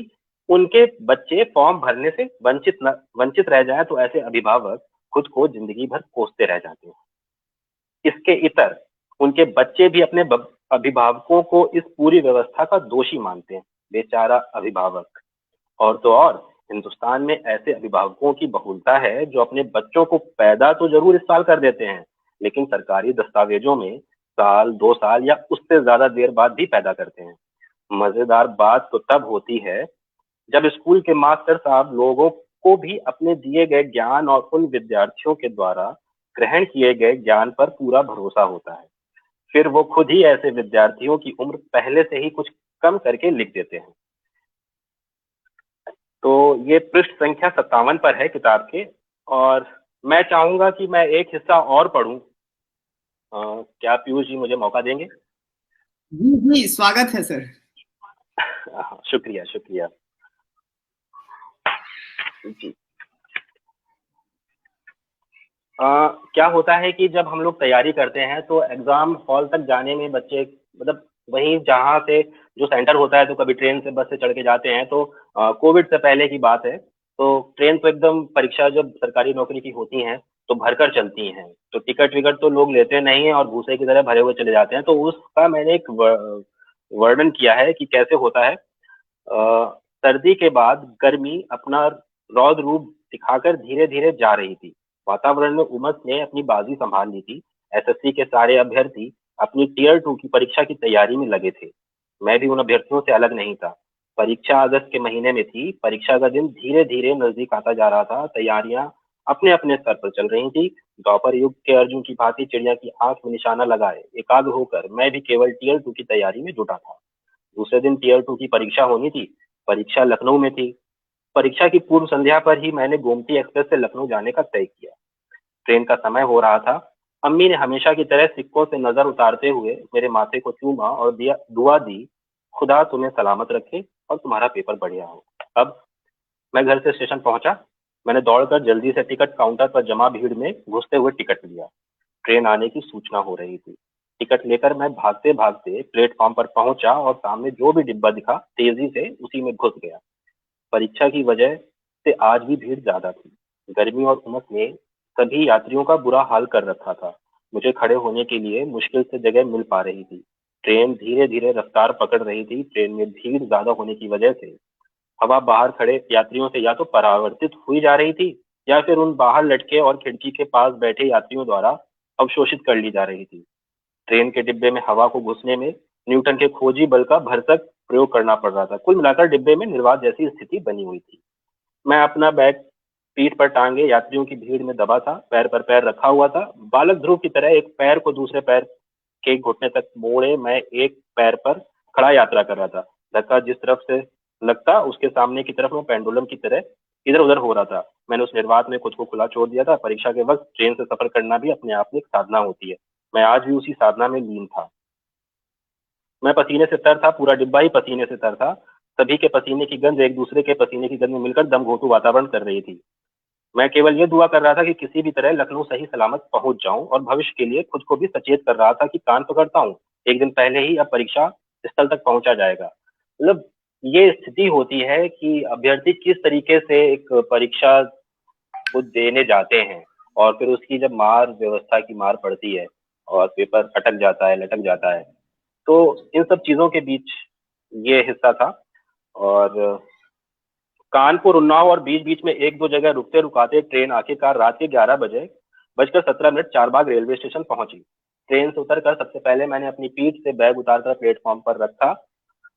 उनके बच्चे फॉर्म भरने से वंचित रह जाए तो ऐसे अभिभावक खुद को जिंदगी भर कोसते रह जाते हैं। इसके इतर उनके बच्चे भी अपने अभिभावकों को इस पूरी व्यवस्था का दोषी मानते हैं। बेचारा अभिभावक। और तो और हिंदुस्तान में ऐसे अभिभावकों की बहुलता है जो अपने बच्चों को पैदा तो जरूर इस साल कर देते हैं, लेकिन सरकारी दस्तावेजों में साल 2 साल या उससे ज्यादा देर बाद भी पैदा करते हैं। मजेदार बात तो तब होती है जब स्कूल के मास्टर साहब लोगों को भी अपने दिए गए ज्ञान और उन विद्यार्थियों के द्वारा ग्रहण किए गए ज्ञान पर पूरा भरोसा होता है। फिर वो खुद ही ऐसे विद्यार्थियों की उम्र पहले से ही कुछ कम करके लिख देते हैं। तो ये पृष्ठ संख्या 57 पर है किताब के, और मैं चाहूंगा कि मैं एक हिस्सा और पढूं। क्या पीयूष जी मुझे मौका देंगे? जी जी, स्वागत है सर। शुक्रिया शुक्रिया जी। क्या होता है कि जब हम लोग तैयारी करते हैं तो एग्जाम हॉल तक जाने में बच्चे, मतलब वहीं जहाँ से जो सेंटर होता है, तो कभी ट्रेन से बस से चढ़ के जाते हैं। तो कोविड से पहले की बात है, तो ट्रेन तो एकदम परीक्षा जब सरकारी नौकरी की होती हैं तो भरकर चलती हैं, तो टिकट विकट तो लोग लेते नहीं है और भूसे की तरह भरे हुए चले जाते हैं। तो उसका मैंने एक वर्णन किया है कि कैसे होता है। सर्दी के बाद गर्मी अपना रौद्र रूप दिखाकर धीरे धीरे जा रही थी। वातावरण में उमस ने अपनी बाजी संभाल ली थी। एसएससी के सारे अभ्यर्थी अपनी टियर 2 की परीक्षा की तैयारी में लगे थे। मैं भी उन अभ्यर्थियों से अलग नहीं था। परीक्षा अगस्त के महीने में थी। परीक्षा का दिन धीरे धीरे नजदीक आता जा रहा था। तैयारियां अपने अपने स्तर पर चल रही थी। द्वापर युग के अर्जुन की भांति चिड़िया की आंख में निशाना लगाए एकाग्र होकर मैं भी केवल टियर 2 की तैयारी में जुटा था। दूसरे दिन टियर 2 की परीक्षा होनी थी। परीक्षा लखनऊ में थी। परीक्षा की पूर्व संध्या पर ही मैंने गोमती एक्सप्रेस से लखनऊ जाने का तय किया। ट्रेन का समय हो रहा था। अम्मी ने हमेशा की तरह सिक्कों से नजर उतारते हुए मेरे माथे को चूमा और दुआ दी, खुदा तुम्हें सलामत रखे और तुम्हारा पेपर बढ़िया हो। अब मैं घर से स्टेशन पहुंचा। मैंने दौड़कर जल्दी से टिकट काउंटर पर जमा भीड़ में घुसते हुए टिकट लिया। ट्रेन आने की सूचना हो रही थी। टिकट लेकर मैं भागते भागते प्लेटफॉर्म पर पहुंचा और सामने जो भी डिब्बा दिखा तेजी से उसी में घुस गया। परीक्षा की वजह से आज भी भीड़ ज्यादा थी। गर्मी और उमस ने सभी यात्रियों का बुरा हाल कर रखा था। मुझे खड़े होने के लिए मुश्किल से जगह मिल पा रही थी। ट्रेन धीरे धीरे रफ्तार पकड़ रही थी। ट्रेन में भीड़ ज्यादा होने की वजह से हवा बाहर खड़े यात्रियों से या तो परावर्तित हुई जा रही थी या फिर उन बाहर लटके और खिड़की के पास बैठे यात्रियों द्वारा अवशोषित कर ली जा रही थी। ट्रेन के डिब्बे में हवा को घुसने में न्यूटन के खोजी बल का भरसक प्रयोग करना पड़ रहा था। कुल मिलाकर डिब्बे में निर्वात जैसी स्थिति बनी हुई थी। मैं अपना बैग पीठ पर टांगे यात्रियों की भीड़ में दबा था, पैर पर पैर रखा हुआ था। बालक ध्रुव की तरह एक पैर को दूसरे पैर के घुटने तक मोड़े मैं एक पैर पर खड़ा यात्रा कर रहा था। धक्का जिस तरफ से लगता उसके सामने की तरफ मैं पेंडुलम की तरह इधर उधर हो रहा था। मैंने उस निर्वात में खुद को खुला छोड़ दिया था। परीक्षा के वक्त ट्रेन से सफर करना भी अपने आप में एक साधना होती है। मैं आज भी उसी साधना में लीन था। मैं पसीने से तर था, पूरा डिब्बा ही पसीने से तर था। सभी के पसीने की गंध एक दूसरे के पसीने की गंध में मिलकर दम घोटू वातावरण कर रही थी। मैं केवल ये दुआ कर रहा था कि किसी भी तरह लखनऊ सही सलामत पहुंच जाऊं, और भविष्य के लिए खुद को भी सचेत कर रहा था कि कान पकड़ता हूं, एक दिन पहले ही अब परीक्षा स्थल तक पहुंचा जाएगा। मतलब ये स्थिति होती है कि अभ्यर्थी किस तरीके से एक परीक्षा को देने जाते हैं, और फिर उसकी जब मार व्यवस्था की मार पड़ती है और पेपर अटक जाता है, लटक जाता है, तो इन सब चीजों के बीच ये हिस्सा था। और कानपुर, उन्नाव और बीच बीच में एक दो जगह रुकते रुकाते ट्रेन आखिरकार रात के 11 बजे बजकर 17 मिनट चारबाग रेलवे स्टेशन पहुंची। ट्रेन से उतरकर सबसे पहले मैंने अपनी पीठ से बैग उतारकर प्लेटफॉर्म पर रखा,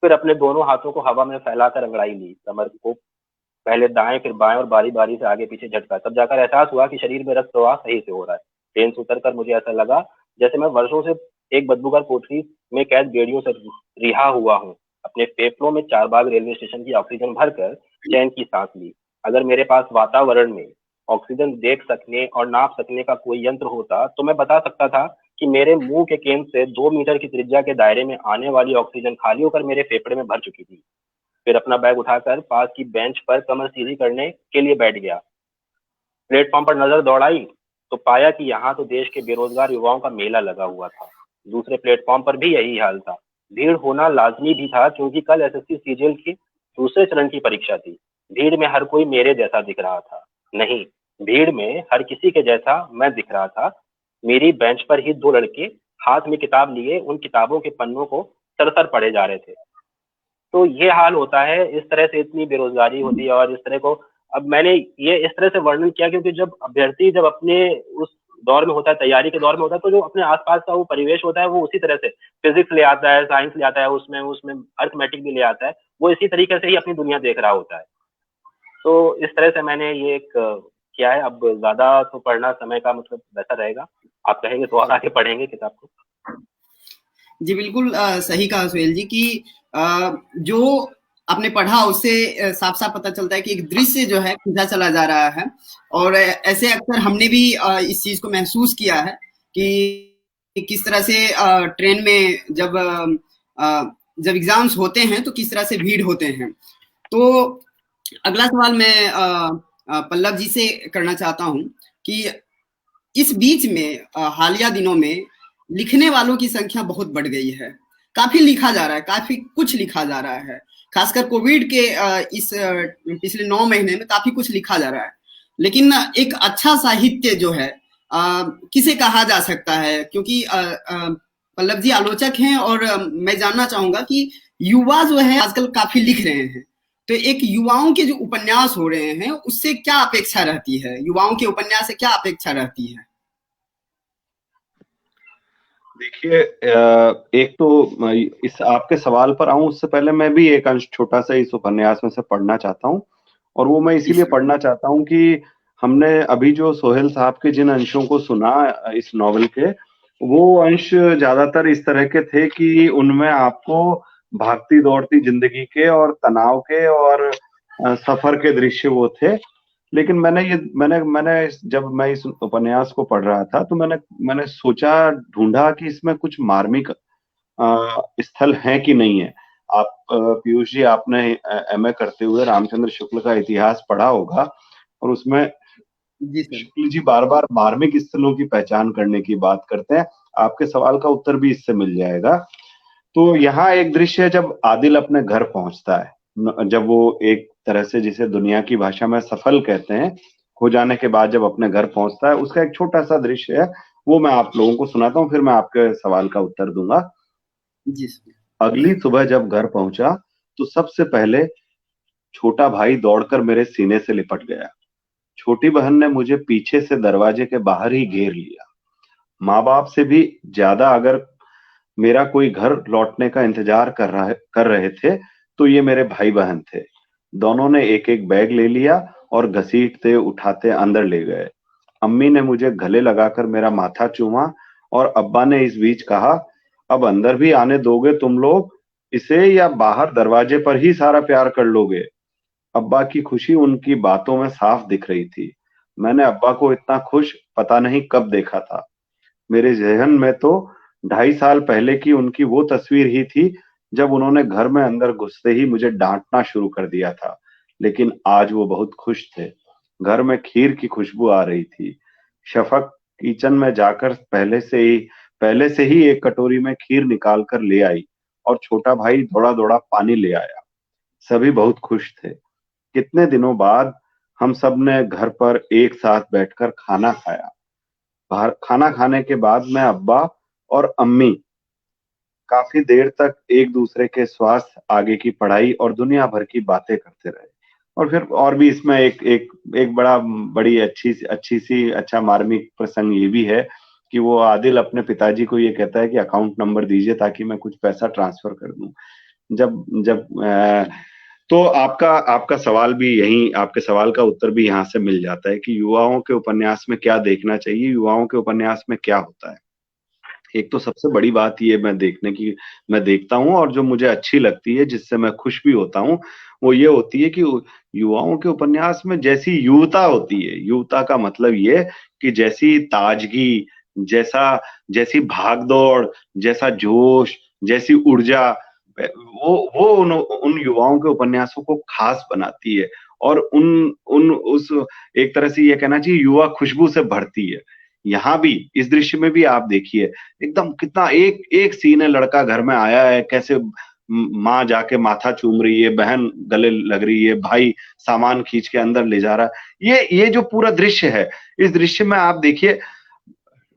फिर अपने दोनों हाथों को हवा में फैलाकर अंगड़ाई ली, कमर को पहले दाएं फिर बाएं और बारी बारी से आगे पीछे झटका। तब जाकर एहसास हुआ कि शरीर में रक्त प्रवाह सही से हो रहा है। ट्रेन से उतरकर मुझे ऐसा लगा जैसे मैं वर्षों से एक बदबूदार कोठरी में कैद बेड़ियों से रिहा हुआ हूँ। अपने फेफड़ों में चारबाग रेलवे स्टेशन की ऑक्सीजन भरकर चैन की सांस ली। अगर मेरे पास वातावरण में ऑक्सीजन देख सकने और नाप सकने का कोई यंत्र होता तो मैं बता सकता था कि मेरे मुंह के केंद्र से 2 मीटर की त्रिज्या के दायरे में आने वाली ऑक्सीजन खाली होकर मेरे फेफड़े में भर चुकी थी। फिर अपना बैग उठाकर पास की बेंच पर कमर सीधी करने के लिए बैठ गया। प्लेटफॉर्म पर नजर दौड़ाई तो पाया कि यहाँ तो देश के बेरोजगार युवाओं का मेला लगा हुआ था। दूसरे प्लेटफॉर्म पर भी यही हाल था। भीड़ होना लाजमी भी था क्योंकि कल एसएससी सीजीएल की दूसरे चरण की परीक्षा थी। भीड़ में हर कोई मेरे जैसा दिख रहा था, नहीं, भीड़ में हर किसी के जैसा मैं दिख रहा था। मेरी बेंच पर ही 2 लड़के हाथ में किताब लिए उन किताबों के पन्नों को सरसर पढ़े जा रहे थे। तो ये हाल होता है, इस तरह से इतनी बेरोजगारी होती है। और इस तरह को अब मैंने ये इस तरह से वर्णन किया क्योंकि जब अभ्यर्थी जब अपने उस दौर में होता है, तैयारी के दौर में होता है, तो जो अपने आसपास का वो परिवेश होता है वो उसी तरह से फिजिक्स ले आता है, साइंस ले आता है, उसमें उसमें अर्थमेटिक भी ले आता है, वो इसी तरीके से ही अपनी दुनिया देख रहा होता है। तो इस तरह से मैंने ये एक किया है। अब ज्यादा तो पढ़ना समय का मतलब वैसा रहेगा, आप कहेंगे तो और आगे पढ़ेंगे किताब को। जी बिल्कुल सही कहा सुहेल जी कि जो आपने पढ़ा उससे साफ साफ पता चलता है कि एक दृश्य जो है खींचा चला जा रहा है। और ऐसे अक्सर हमने भी इस चीज को महसूस किया है कि किस तरह से ट्रेन में जब एग्जाम्स होते हैं तो किस तरह से भीड़ होते हैं। तो अगला सवाल मैं पल्लव जी से करना चाहता हूं कि इस बीच में हालिया दिनों में लिखने वालों की संख्या बहुत बढ़ गई है। काफी लिखा जा रहा है, काफी कुछ लिखा जा रहा है। खासकर कोविड के इस पिछले 9 महीने में काफी कुछ लिखा जा रहा है। लेकिन एक अच्छा साहित्य जो है किसे कहा जा सकता है? क्योंकि पल्लव जी आलोचक हैं और मैं जानना चाहूंगा कि युवा जो है आजकल काफी लिख रहे हैं, तो एक युवाओं के जो उपन्यास हो रहे हैं उससे क्या अपेक्षा रहती है? युवाओं के उपन्यास से क्या अपेक्षा रहती है? देखिए, एक तो इस आपके सवाल पर आऊं उससे पहले मैं भी एक अंश छोटा सा इस उपन्यास में से पढ़ना चाहता हूं। और वो मैं इसीलिए पढ़ना चाहता हूं कि हमने अभी जो सोहेल साहब के जिन अंशों को सुना इस नॉवेल के, वो अंश ज्यादातर इस तरह के थे कि उनमें आपको भागती दौड़ती जिंदगी के और तनाव के और सफर के दृश्य वो थे। लेकिन मैंने जब मैं इस उपन्यास को पढ़ रहा था तो मैंने सोचा, ढूंढा कि इसमें कुछ मार्मिक स्थल है कि नहीं है। आप पीयूष जी, आपने एमए करते हुए रामचंद्र शुक्ल का इतिहास पढ़ा होगा और उसमें शुक्ल जी बार बार मार्मिक स्थलों की पहचान करने की बात करते हैं। आपके सवाल का उत्तर भी इससे मिल जाएगा। तो यहाँ एक दृश्य है जब आदिल अपने घर पहुंचता है, जब वो एक तरह से जिसे दुनिया की भाषा में सफल कहते हैं, हो जाने के बाद जब अपने घर पहुंचता है, उसका एक छोटा सा दृश्य है, वो मैं आप लोगों को सुनाता हूँ, फिर मैं आपके सवाल का उत्तर दूंगा। अगली सुबह जब घर पहुंचा तो सबसे पहले छोटा भाई दौड़कर मेरे सीने से लिपट गया। छोटी बहन ने मुझे पीछे से दरवाजे के बाहर ही घेर लिया। माँ बाप से भी ज्यादा अगर मेरा कोई घर लौटने का इंतजार कर रहे थे तो ये मेरे भाई बहन थे। दोनों ने एक एक बैग ले लिया और घसीटते उठाते अंदर ले गए। अम्मी ने मुझे गले लगाकर मेरा माथा चूमा और अब्बा ने इस बीच कहा, अब अंदर भी आने दोगे तुम लोग इसे या बाहर दरवाजे पर ही सारा प्यार कर लोगे? अब्बा की खुशी उनकी बातों में साफ दिख रही थी। मैंने अब्बा को इतना खुश पता नहीं कब देखा था। मेरे ज़हन में तो 2.5 साल पहले की उनकी वो तस्वीर ही थी, जब उन्होंने घर में अंदर घुसते ही मुझे डाँटना शुरू कर दिया था। लेकिन आज वो बहुत खुश थे। घर में खीर की खुशबू आ रही थी। शफ़क़ किचन में जाकर पहले से ही एक कटोरी में खीर निकाल कर ले आई और छोटा भाई दौड़ा-दौड़ा पानी ले आया। सभी बहुत खुश थे। कितने दिनों बाद हम सब ने घर पर एक साथ बैठकर खाना खाया। बाहर खाना खाने के बाद मैं अब्बा और अम्मी काफ़ी देर तक एक-दूसरे के स्वास्थ्य, आगे की पढ़ाई और दुनिया भर की बातें करते रहे। और फिर और भी इसमें एक एक एक बड़ी अच्छा मार्मिक प्रसंग ये भी है कि वो आदिल अपने पिताजी को ये कहता है कि अकाउंट नंबर दीजिए ताकि मैं कुछ पैसा ट्रांसफ़र कर दूँ। जब जब तो आपका आपका सवाल भी यहीं आपके सवाल का उत्तर भी यहाँ से मिल जाता है कि युवाओं के उपन्यास में क्या देखना चाहिए, युवाओं के उपन्यास में क्या होता है। एक तो सबसे बड़ी बात ये मैं देखता हूँ और जो मुझे अच्छी लगती है, जिससे मैं खुश भी होता हूँ, वो ये होती है कि युवाओं के उपन्यास में जैसी युवता होती है, युवता का मतलब ये कि जैसी ताजगी, जैसी भाग-दौड़, जैसा जोश, जैसी ऊर्जा वो उन युवाओं के उपन्यासों को ख़ास बनाती है और उन उन उस एक तरह से ये कहना चाहिए युवा खुशबू से भरती है। यहाँ भी इस दृश्य में भी आप देखिए एकदम कितना एक एक सीन है, लड़का घर में आया है, कैसे माँ जाके माथा चूम रही है, बहन गले लग रही है, भाई सामान खींच के अंदर ले जा रहा है। ये जो पूरा दृश्य है, इस दृश्य में आप देखिए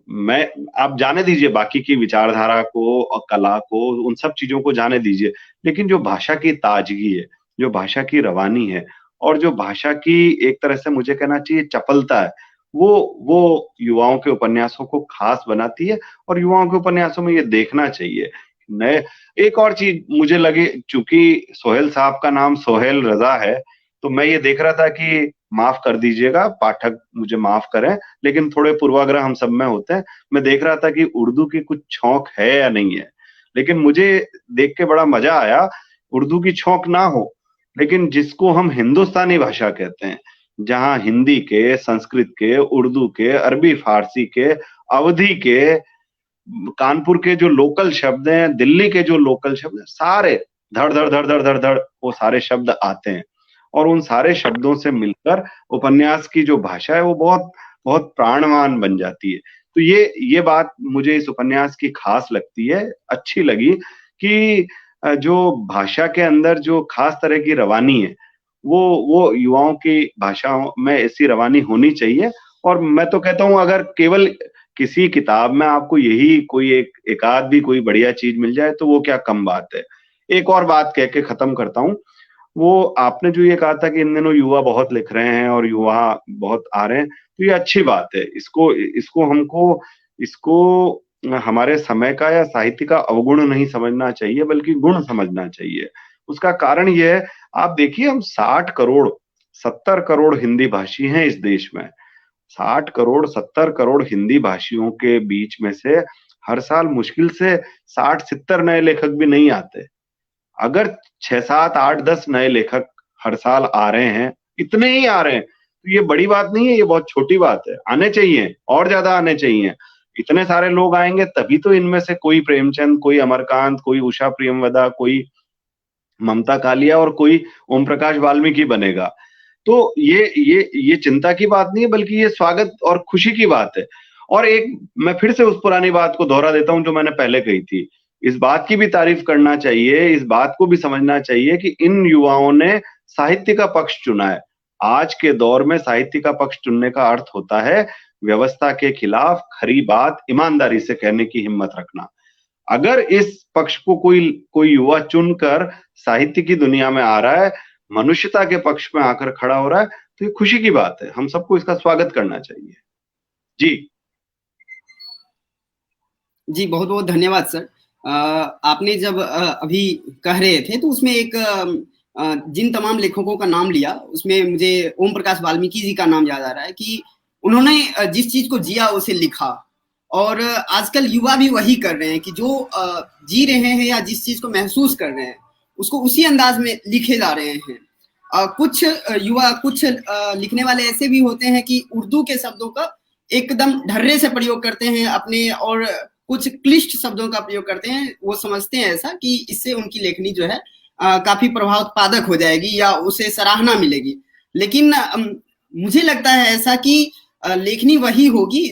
मैं आप जाने दीजिए बाकी की विचारधारा को और कला को, उन सब चीज़ों को जाने दीजिए। लेकिन जो भाषा की ताज़गी है, जो भाषा की रवानी है और जो भाषा की एक तरह से मुझे कहना चाहिए चपलता है, वो युवाओं के उपन्यासों को ख़ास बनाती है और युवाओं के उपन्यासों में ये देखना चाहिए। नए एक और चीज़ मुझे लगी चूँकि सोहेल साहब का नाम सोहेल रज़ा है, तो मैं ये देख रहा था कि माफ़ कर दीजिएगा, पाठक मुझे माफ़ करें, लेकिन थोड़े पूर्वाग्रह हम सब में होते हैं। मैं देख रहा था कि उर्दू की कुछ छौंक है या नहीं है। लेकिन मुझे देख के बड़ा मज़ा आया, उर्दू की छौंक ना हो, लेकिन जिसको हम हिंदुस्तानी भाषा कहते हैं, जहाँ हिंदी के, संस्कृत के, उर्दू के, अरबी फ़ारसी के, अवधी के, कानपुर के जो लोकल शब्द हैं, दिल्ली के जो लोकल शब्द हैं, सारे धड़, धड़, धड़, धड़, धड़, धड़ वो सारे शब्द आते हैं। और उन सारे शब्दों से मिलकर उपन्यास की जो भाषा है वो बहुत बहुत प्राणवान बन जाती है। तो ये बात मुझे इस उपन्यास की ख़ास लगती है, अच्छी लगी कि जो भाषा के अंदर जो ख़ास तरह की रवानी है, वो युवाओं की भाषाओं में ऐसी रवानी होनी चाहिए और मैं तो कहता हूँ अगर केवल किसी किताब में आपको यही कोई एकाध भी कोई बढ़िया चीज़ मिल जाए तो वो क्या कम बात है। एक और बात कह के ख़त्म करता हूँ। वो आपने जो ये कहा था कि इन दिनों युवा बहुत लिख रहे हैं और युवा बहुत आ रहे हैं, तो ये अच्छी बात है। इसको हमारे समय का या साहित्य का अवगुण नहीं समझना चाहिए बल्कि गुण समझना चाहिए। उसका कारण ये है, आप देखिए हम 60 करोड़, 70 करोड़ हिंदी भाषी हैं इस देश में। 60 करोड़, 70 करोड़ हिंदी भाषियों के बीच में से हर साल मुश्किल से 60-70 नए लेखक भी नहीं आते। अगर 6, 7, 8, 10 नए लेखक हर साल आ रहे हैं, इतने ही आ रहे हैं, तो ये बड़ी बात नहीं है, ये बहुत छोटी बात है। आने चाहिए, और ज़्यादा आने चाहिए। इतने सारे लोग आएँगे तभी तो इनमें से कोई प्रेमचंद, कोई अमरकांत, कोई उषा प्रियमवदा, कोई ममता कालिया और कोई ओम प्रकाश वाल्मीकि बनेगा। तो ये चिंता की बात नहीं है बल्कि ये स्वागत और खुशी की बात है। और एक मैं फिर से उस पुरानी बात को दोहरा देता हूँ जो मैंने पहले कही थी। इस बात की भी तारीफ़ करना चाहिए, इस बात को भी समझना चाहिए कि इन युवाओं ने साहित्य का पक्ष चुना है। आज के दौर में साहित्य का पक्ष चुनने का अर्थ होता है व्यवस्था के खिलाफ खरी बात ईमानदारी से कहने की हिम्मत रखना। अगर इस पक्ष को कोई युवा चुनकर साहित्य की दुनिया में आ रहा है, मनुष्यता के पक्ष में आकर खड़ा हो रहा है, तो ये खुशी की बात है, हम सबको इसका स्वागत करना चाहिए। जी जी, बहुत बहुत धन्यवाद सर। आपने जब अभी कह रहे थे तो उसमें एक जिन तमाम लेखकों का नाम लिया उसमें मुझे ओम प्रकाश वाल्मीकि जी का नाम याद आ रहा है कि उन्होंने जिस चीज को जिया उसे लिखा। और आजकल युवा भी वही कर रहे हैं कि जो जी रहे हैं या जिस चीज को महसूस कर रहे हैं उसको उसी अंदाज में लिखे जा रहे हैं। कुछ युवा कुछ लिखने वाले ऐसे भी होते हैं कि उर्दू के शब्दों का एकदम ढर्रे से प्रयोग करते हैं अपने, और कुछ क्लिष्ट शब्दों का प्रयोग करते हैं। वो समझते हैं ऐसा कि इससे उनकी लेखनी जो है काफी प्रभावोत्पादक हो जाएगी या उसे सराहना मिलेगी। लेकिन मुझे लगता है ऐसा कि लेखनी वही होगी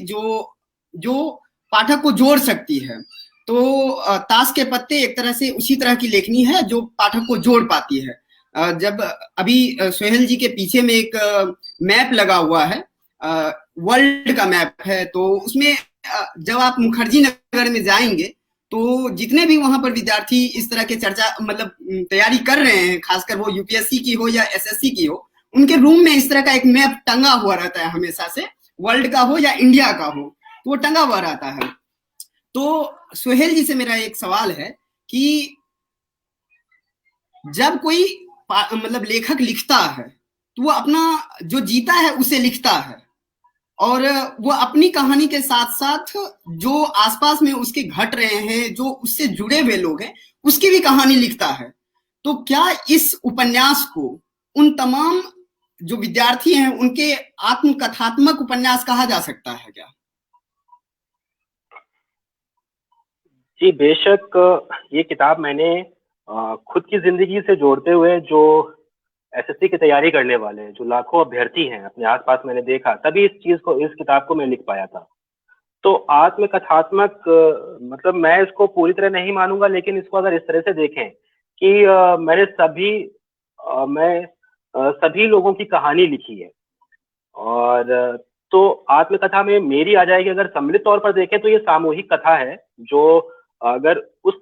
जो पाठक को जोड़ सकती है। तो ताश के पत्ते एक तरह से उसी तरह की लेखनी है जो पाठक को जोड़ पाती है। जब अभी सोहेल जी के पीछे में एक मैप लगा हुआ है, वर्ल्ड का मैप है, तो उसमें जब आप मुखर्जी नगर में जाएंगे तो जितने भी वहां पर विद्यार्थी इस तरह के चर्चा मतलब तैयारी कर रहे हैं, खासकर वो यूपीएससी की हो या एसएससी की हो, उनके रूम में इस तरह का एक मैप टंगा हुआ रहता है हमेशा से, वर्ल्ड का हो या इंडिया का हो, तो वो टंगा हुआ रहता है। तो सोहेल जी से मेरा एक सवाल है कि जब कोई मतलब लेखक लिखता है तो वो अपना जो जीता है उसे लिखता है, और वो अपनी कहानी के साथ साथ जो आसपास में उसके घट रहे हैं, जो उससे जुड़े हुए लोग हैं, उसकी भी कहानी लिखता है। तो क्या इस उपन्यास को उन तमाम जो विद्यार्थी हैं उनके आत्मकथात्मक उपन्यास कहा जा सकता है क्या? जी बेशक, ये किताब मैंने खुद की जिंदगी से जोड़ते हुए जो एसएससी की तैयारी करने वाले जो लाखों अभ्यर्थी हैं अपने आसपास मैंने देखा, तभी इस किताब को मैं लिख पाया था। तो आत्मकथात्मक मतलब मैं इसको पूरी तरह नहीं मानूंगा, लेकिन इसको अगर इस तरह से देखें कि मैं सभी लोगों की कहानी लिखी है, और तो आत्मकथा में मेरी आ जाएगी। अगर सम्मिलित तौर पर देखें तो ये सामूहिक कथा है, जो अगर उस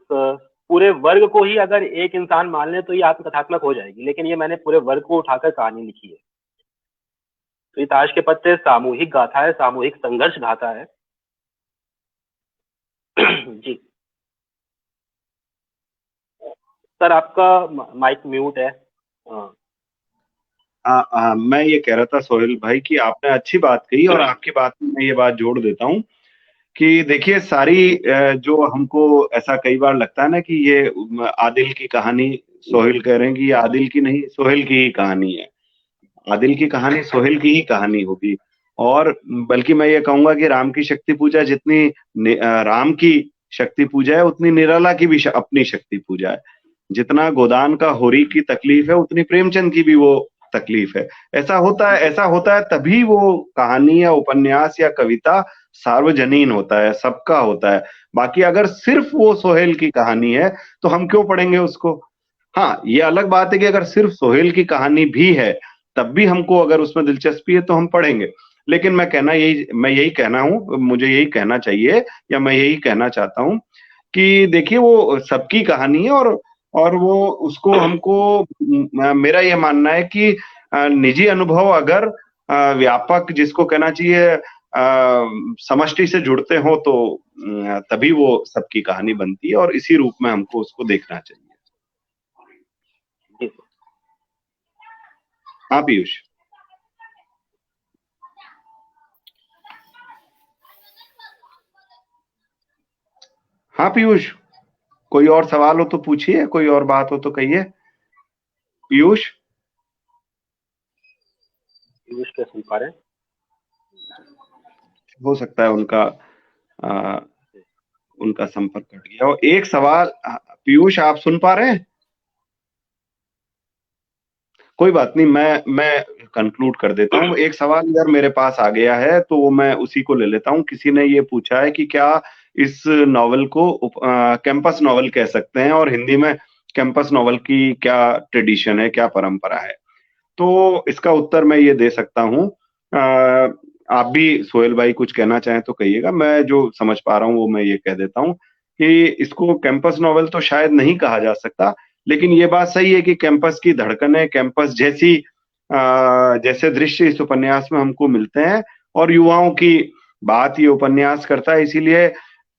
पूरे वर्ग को ही अगर एक इंसान मान ले तो ये आत्मकथात्मक हो जाएगी, लेकिन ये मैंने पूरे वर्ग को उठाकर कहानी लिखी है। तो ये ताश के पत्ते सामूहिक गाथा है, सामूहिक संघर्ष गाथा है। जी सर, आपका माइक म्यूट है। मैं ये कह रहा था सोहेल भाई कि आपने अच्छी बात कही, और आपकी बात में मैं ये बात जोड़ देता हूँ कि देखिए सारी जो हमको ऐसा कई बार लगता है ना कि ये आदिल की कहानी, सोहेल कह रहे हैं कि ये आदिल की नहीं, सोहेल की ही कहानी है। आदिल की कहानी सोहेल की ही कहानी होगी। और बल्कि मैं ये कहूंगा कि राम की शक्ति पूजा जितनी राम की शक्ति पूजा है, उतनी निराला की भी अपनी शक्ति पूजा है। जितना गोदान का होरी की तकलीफ है, उतनी प्रेमचंद की भी वो तकलीफ है। ऐसा होता है तभी वो कहानी या उपन्यास या कविता सार्वजनीन होता है, सबका होता है। बाकी अगर सिर्फ वो सोहेल की कहानी है तो हम क्यों पढ़ेंगे उसको? हाँ, ये अलग बात है कि अगर सिर्फ सोहेल की कहानी भी है तब भी हमको अगर उसमें दिलचस्पी है तो हम पढ़ेंगे। लेकिन मैं यही कहना हूं, मुझे यही कहना चाहिए या मैं यही कहना चाहता हूं कि देखिए वो सबकी कहानी है, और वो उसको हमको मेरा ये मानना है कि निजी अनुभव अगर व्यापक जिसको कहना चाहिए समष्टि से जुड़ते हो तो तभी वो सबकी कहानी बनती है, और इसी रूप में हमको उसको देखना चाहिए। हाँ पीयूष। हाँ पीयूष, कोई और सवाल हो तो पूछिए, कोई और बात हो तो कहिए। पीयूष क्या सुन पा रहे हैं? हो सकता है उनका संपर्क कट गया हो। एक सवाल, पीयूष आप सुन पा रहे हैं? कोई बात नहीं, मैं कंक्लूड कर देता हूँ। एक सवाल यार मेरे पास आ गया है तो वो मैं उसी को ले लेता हूँ। किसी ने ये पूछा है कि क्या इस नॉवल को कैंपस नॉवल कह सकते हैं, और हिंदी में कैंपस नॉवल की क्या ट्रेडिशन है, क्या परंपरा है? तो इसका उत्तर मैं ये दे सकता हूँ। आप भी सोहेल भाई कुछ कहना चाहें तो कहिएगा। मैं जो समझ पा रहा हूँ वो मैं ये कह देता हूँ कि इसको कैंपस नॉवल तो शायद नहीं कहा जा सकता, लेकिन ये बात सही है कि कैंपस की धड़कनें, कैंपस जैसी जैसे दृश्य इस उपन्यास में हमको मिलते हैं, और युवाओं की बात ये उपन्यास करता है। इसीलिए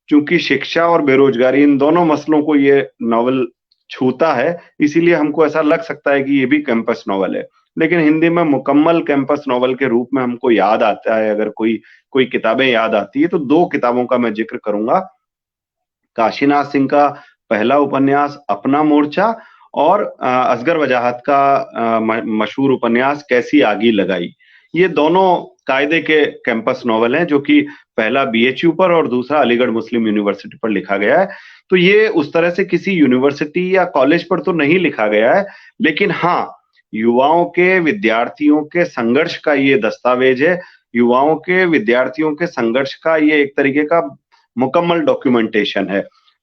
चूंकि शिक्षा और बेरोजगारी, इन दोनों मसलों को ये नॉवल छूता है, इसीलिए हमको ऐसा लग सकता है कि ये भी कैंपस नॉवल है। लेकिन हिंदी में मुकम्मल कैंपस नॉवल के रूप में हमको याद आता है, अगर कोई किताबें याद आती है तो दो किताबों का मैं जिक्र करूंगा। काशीनाथ सिंह का पहला उपन्यास अपना मोर्चा, और असगर वजाहत का मशहूर उपन्यास कैसी आगी लगाई। ये दोनों कायदे के कैंपस नॉवल हैं, जो कि पहला बीएचयू पर और दूसरा अलीगढ़ मुस्लिम यूनिवर्सिटी पर लिखा गया है। तो ये उस तरह से किसी यूनिवर्सिटी या कॉलेज पर तो नहीं लिखा गया है, लेकिन हाँ, युवाओं के, विद्यार्थियों के संघर्ष का ये दस्तावेज है। युवाओं के, विद्यार्थियों के संघर्ष का ये एक तरीके का मुकम्मल डॉक्यूमेंटेशन है।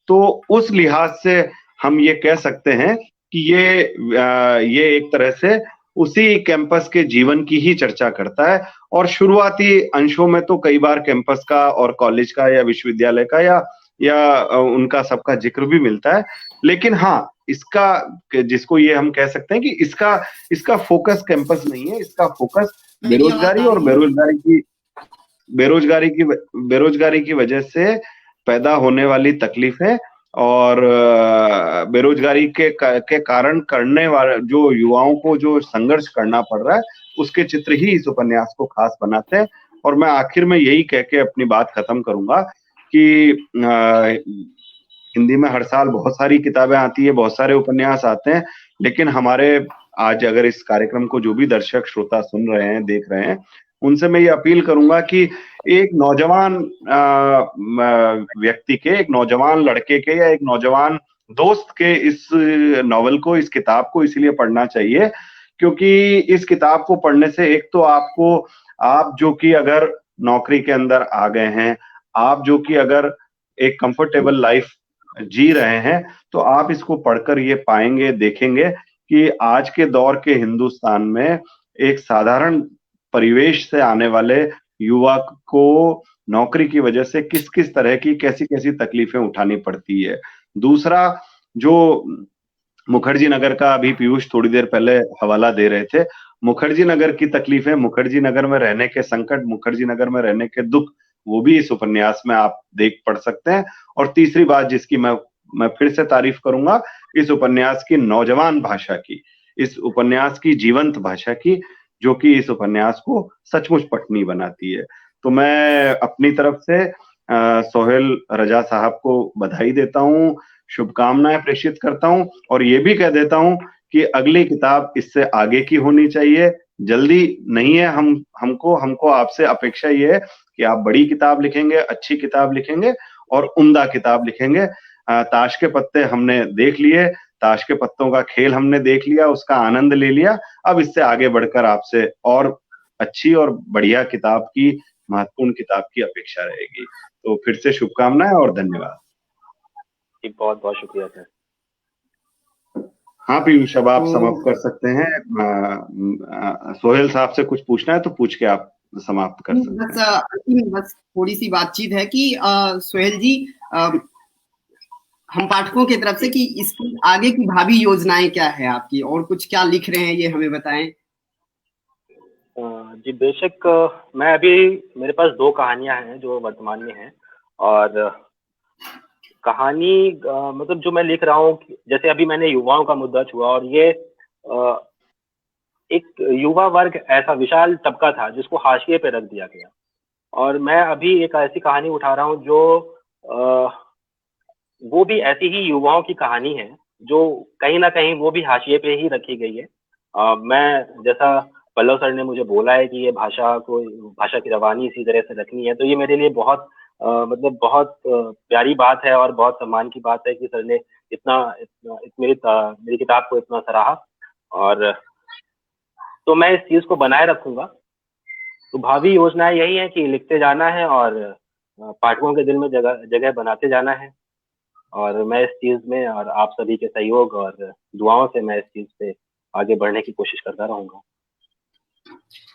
तो उस लिहाज से हम ये कह सकते हैं कि ये एक तरह से उसी कैंपस के जीवन की ही चर्चा करता है। और शुरुआती अंशों में तो कई बार कैंपस का और कॉलेज का या विश्वविद्यालय का या उनका सबका जिक्र भी मिलता है। लेकिन हाँ, इसका, जिसको ये हम कह सकते हैं कि इसका फोकस कैंपस नहीं है, इसका फोकस मेरी आवाज बेरोजगारी आ और रही है? बेरोजगारी की वजह से पैदा होने वाली तकलीफें, और बेरोजगारी के कारण करने वाले जो युवाओं को जो संघर्ष करना पड़ रहा है, उसके चित्र ही इस उपन्यास को खास बनाते हैं। और मैं आखिर में यही कह के अपनी बात खत्म करूंगा कि हिंदी में हर साल बहुत सारी किताबें आती है, बहुत सारे उपन्यास आते हैं, लेकिन हमारे आज अगर इस कार्यक्रम को जो भी दर्शक श्रोता सुन रहे हैं, देख रहे हैं, उनसे मैं ये अपील करूंगा कि एक नौजवान व्यक्ति के, एक नौजवान लड़के के या एक नौजवान दोस्त के इस नॉवल को, इस किताब को इसलिए पढ़ना चाहिए क्योंकि इस किताब को पढ़ने से एक तो आप जो कि अगर नौकरी के अंदर आ गए हैं, आप जो कि अगर एक कंफर्टेबल लाइफ जी रहे हैं, तो आप इसको पढ़कर ये पाएंगे, देखेंगे कि आज के दौर के हिंदुस्तान में एक साधारण परिवेश से आने वाले युवक को नौकरी की वजह से किस किस तरह की, कैसी कैसी तकलीफें उठानी पड़ती है। दूसरा, जो मुखर्जी नगर का अभी पीयूष थोड़ी देर पहले हवाला दे रहे थे, मुखर्जी नगर की तकलीफें, मुखर्जी नगर में रहने के संकट, मुखर्जी नगर में रहने के दुख, वो भी इस उपन्यास में आप पढ़ सकते हैं। और तीसरी बात जिसकी मैं फिर से तारीफ करूंगा, इस उपन्यास की नौजवान भाषा की, इस उपन्यास की जीवंत भाषा की, जो कि इस उपन्यास को सचमुच पठनीय बनाती है। तो मैं अपनी तरफ से सोहेल रजा साहब को बधाई देता हूँ, शुभकामनाएं प्रेषित करता हूँ, और ये भी कह देता हूँ कि अगली किताब इससे आगे की होनी चाहिए। जल्दी नहीं है, हमको आपसे अपेक्षा ये है कि आप बड़ी किताब लिखेंगे, अच्छी किताब लिखेंगे और उम्दा किताब लिखेंगे। ताश के पत्ते हमने देख लिए, ताश के पत्तों का खेल हमने देख लिया, उसका आनंद ले लिया। अब इससे आगे बढ़कर आपसे और अच्छी और बढ़िया किताब की, महत्वपूर्ण किताब की अपेक्षा रहेगी। तो फिर से शुभकामनाएं और धन्यवाद। बहुत बहुत शुक्रिया सर। हाँ पीयूष, अब आप समाप्त कर सकते हैं। सोहेल साहब से कुछ पूछना है तो पूछ के आप समाप्त कर सकते हैं। बस थोड़ी सी बातचीत है कि सोहेल जी, हम पाठकों की तरफ से कि इसकी आगे की भावी योजनाएं क्या है आपकी, और कुछ क्या लिख रहे हैं ये हमें बताएं। जी बेशक, मैं अभी, मेरे पास 2 कहानियां हैं जो वर्तमान में हैं, और कहानी मतलब जो मैं लिख रहा हूँ, जैसे अभी मैंने युवाओं का मुद्दा छुआ, और ये एक युवा वर्ग ऐसा विशाल तबका था जिसको हाशिए पे रख दिया गया, और मैं अभी एक ऐसी कहानी उठा रहा हूँ जो वो भी ऐसी ही युवाओं की कहानी है जो कहीं ना कहीं वो भी हाशिए पे ही रखी गई है। मैं, जैसा पल्लव सर ने मुझे बोला है कि ये भाषा की रवानी इसी तरह से रखनी है, तो ये मेरे लिए बहुत मतलब बहुत प्यारी बात है और बहुत सम्मान की बात है कि सर ने मेरी किताब को इतना सराहा, और तो मैं इस चीज को बनाए रखूंगा। तो भावी योजनाएं यही है कि लिखते जाना है और पाठकों के दिल में जगह बनाते जाना है, और मैं इस चीज में और आप सभी के सहयोग और दुआओं से मैं इस चीज पे आगे बढ़ने की कोशिश करता रहूंगा।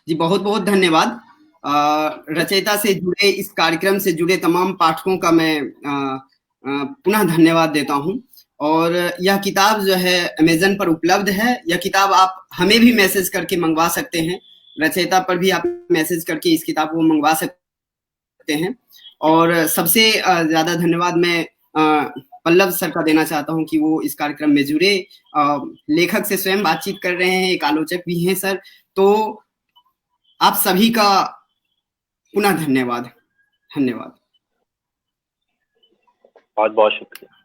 जी बहुत बहुत धन्यवाद। रचयिता से जुड़े, इस कार्यक्रम से जुड़े तमाम पाठकों का मैं पुनः धन्यवाद देता हूं। और यह किताब जो है अमेजन पर उपलब्ध है। यह किताब आप हमें भी मैसेज करके मंगवा सकते हैं, रचयिता पर भी आप मैसेज करके इस किताब को मंगवा सकते हैं। और सबसे ज्यादा धन्यवाद मैं पल्लव सर का देना चाहता हूं कि वो इस कार्यक्रम में जुड़े, लेखक से स्वयं बातचीत कर रहे हैं, एक आलोचक भी हैं सर। तो आप सभी का पुनः धन्यवाद। बहुत बहुत शुक्रिया।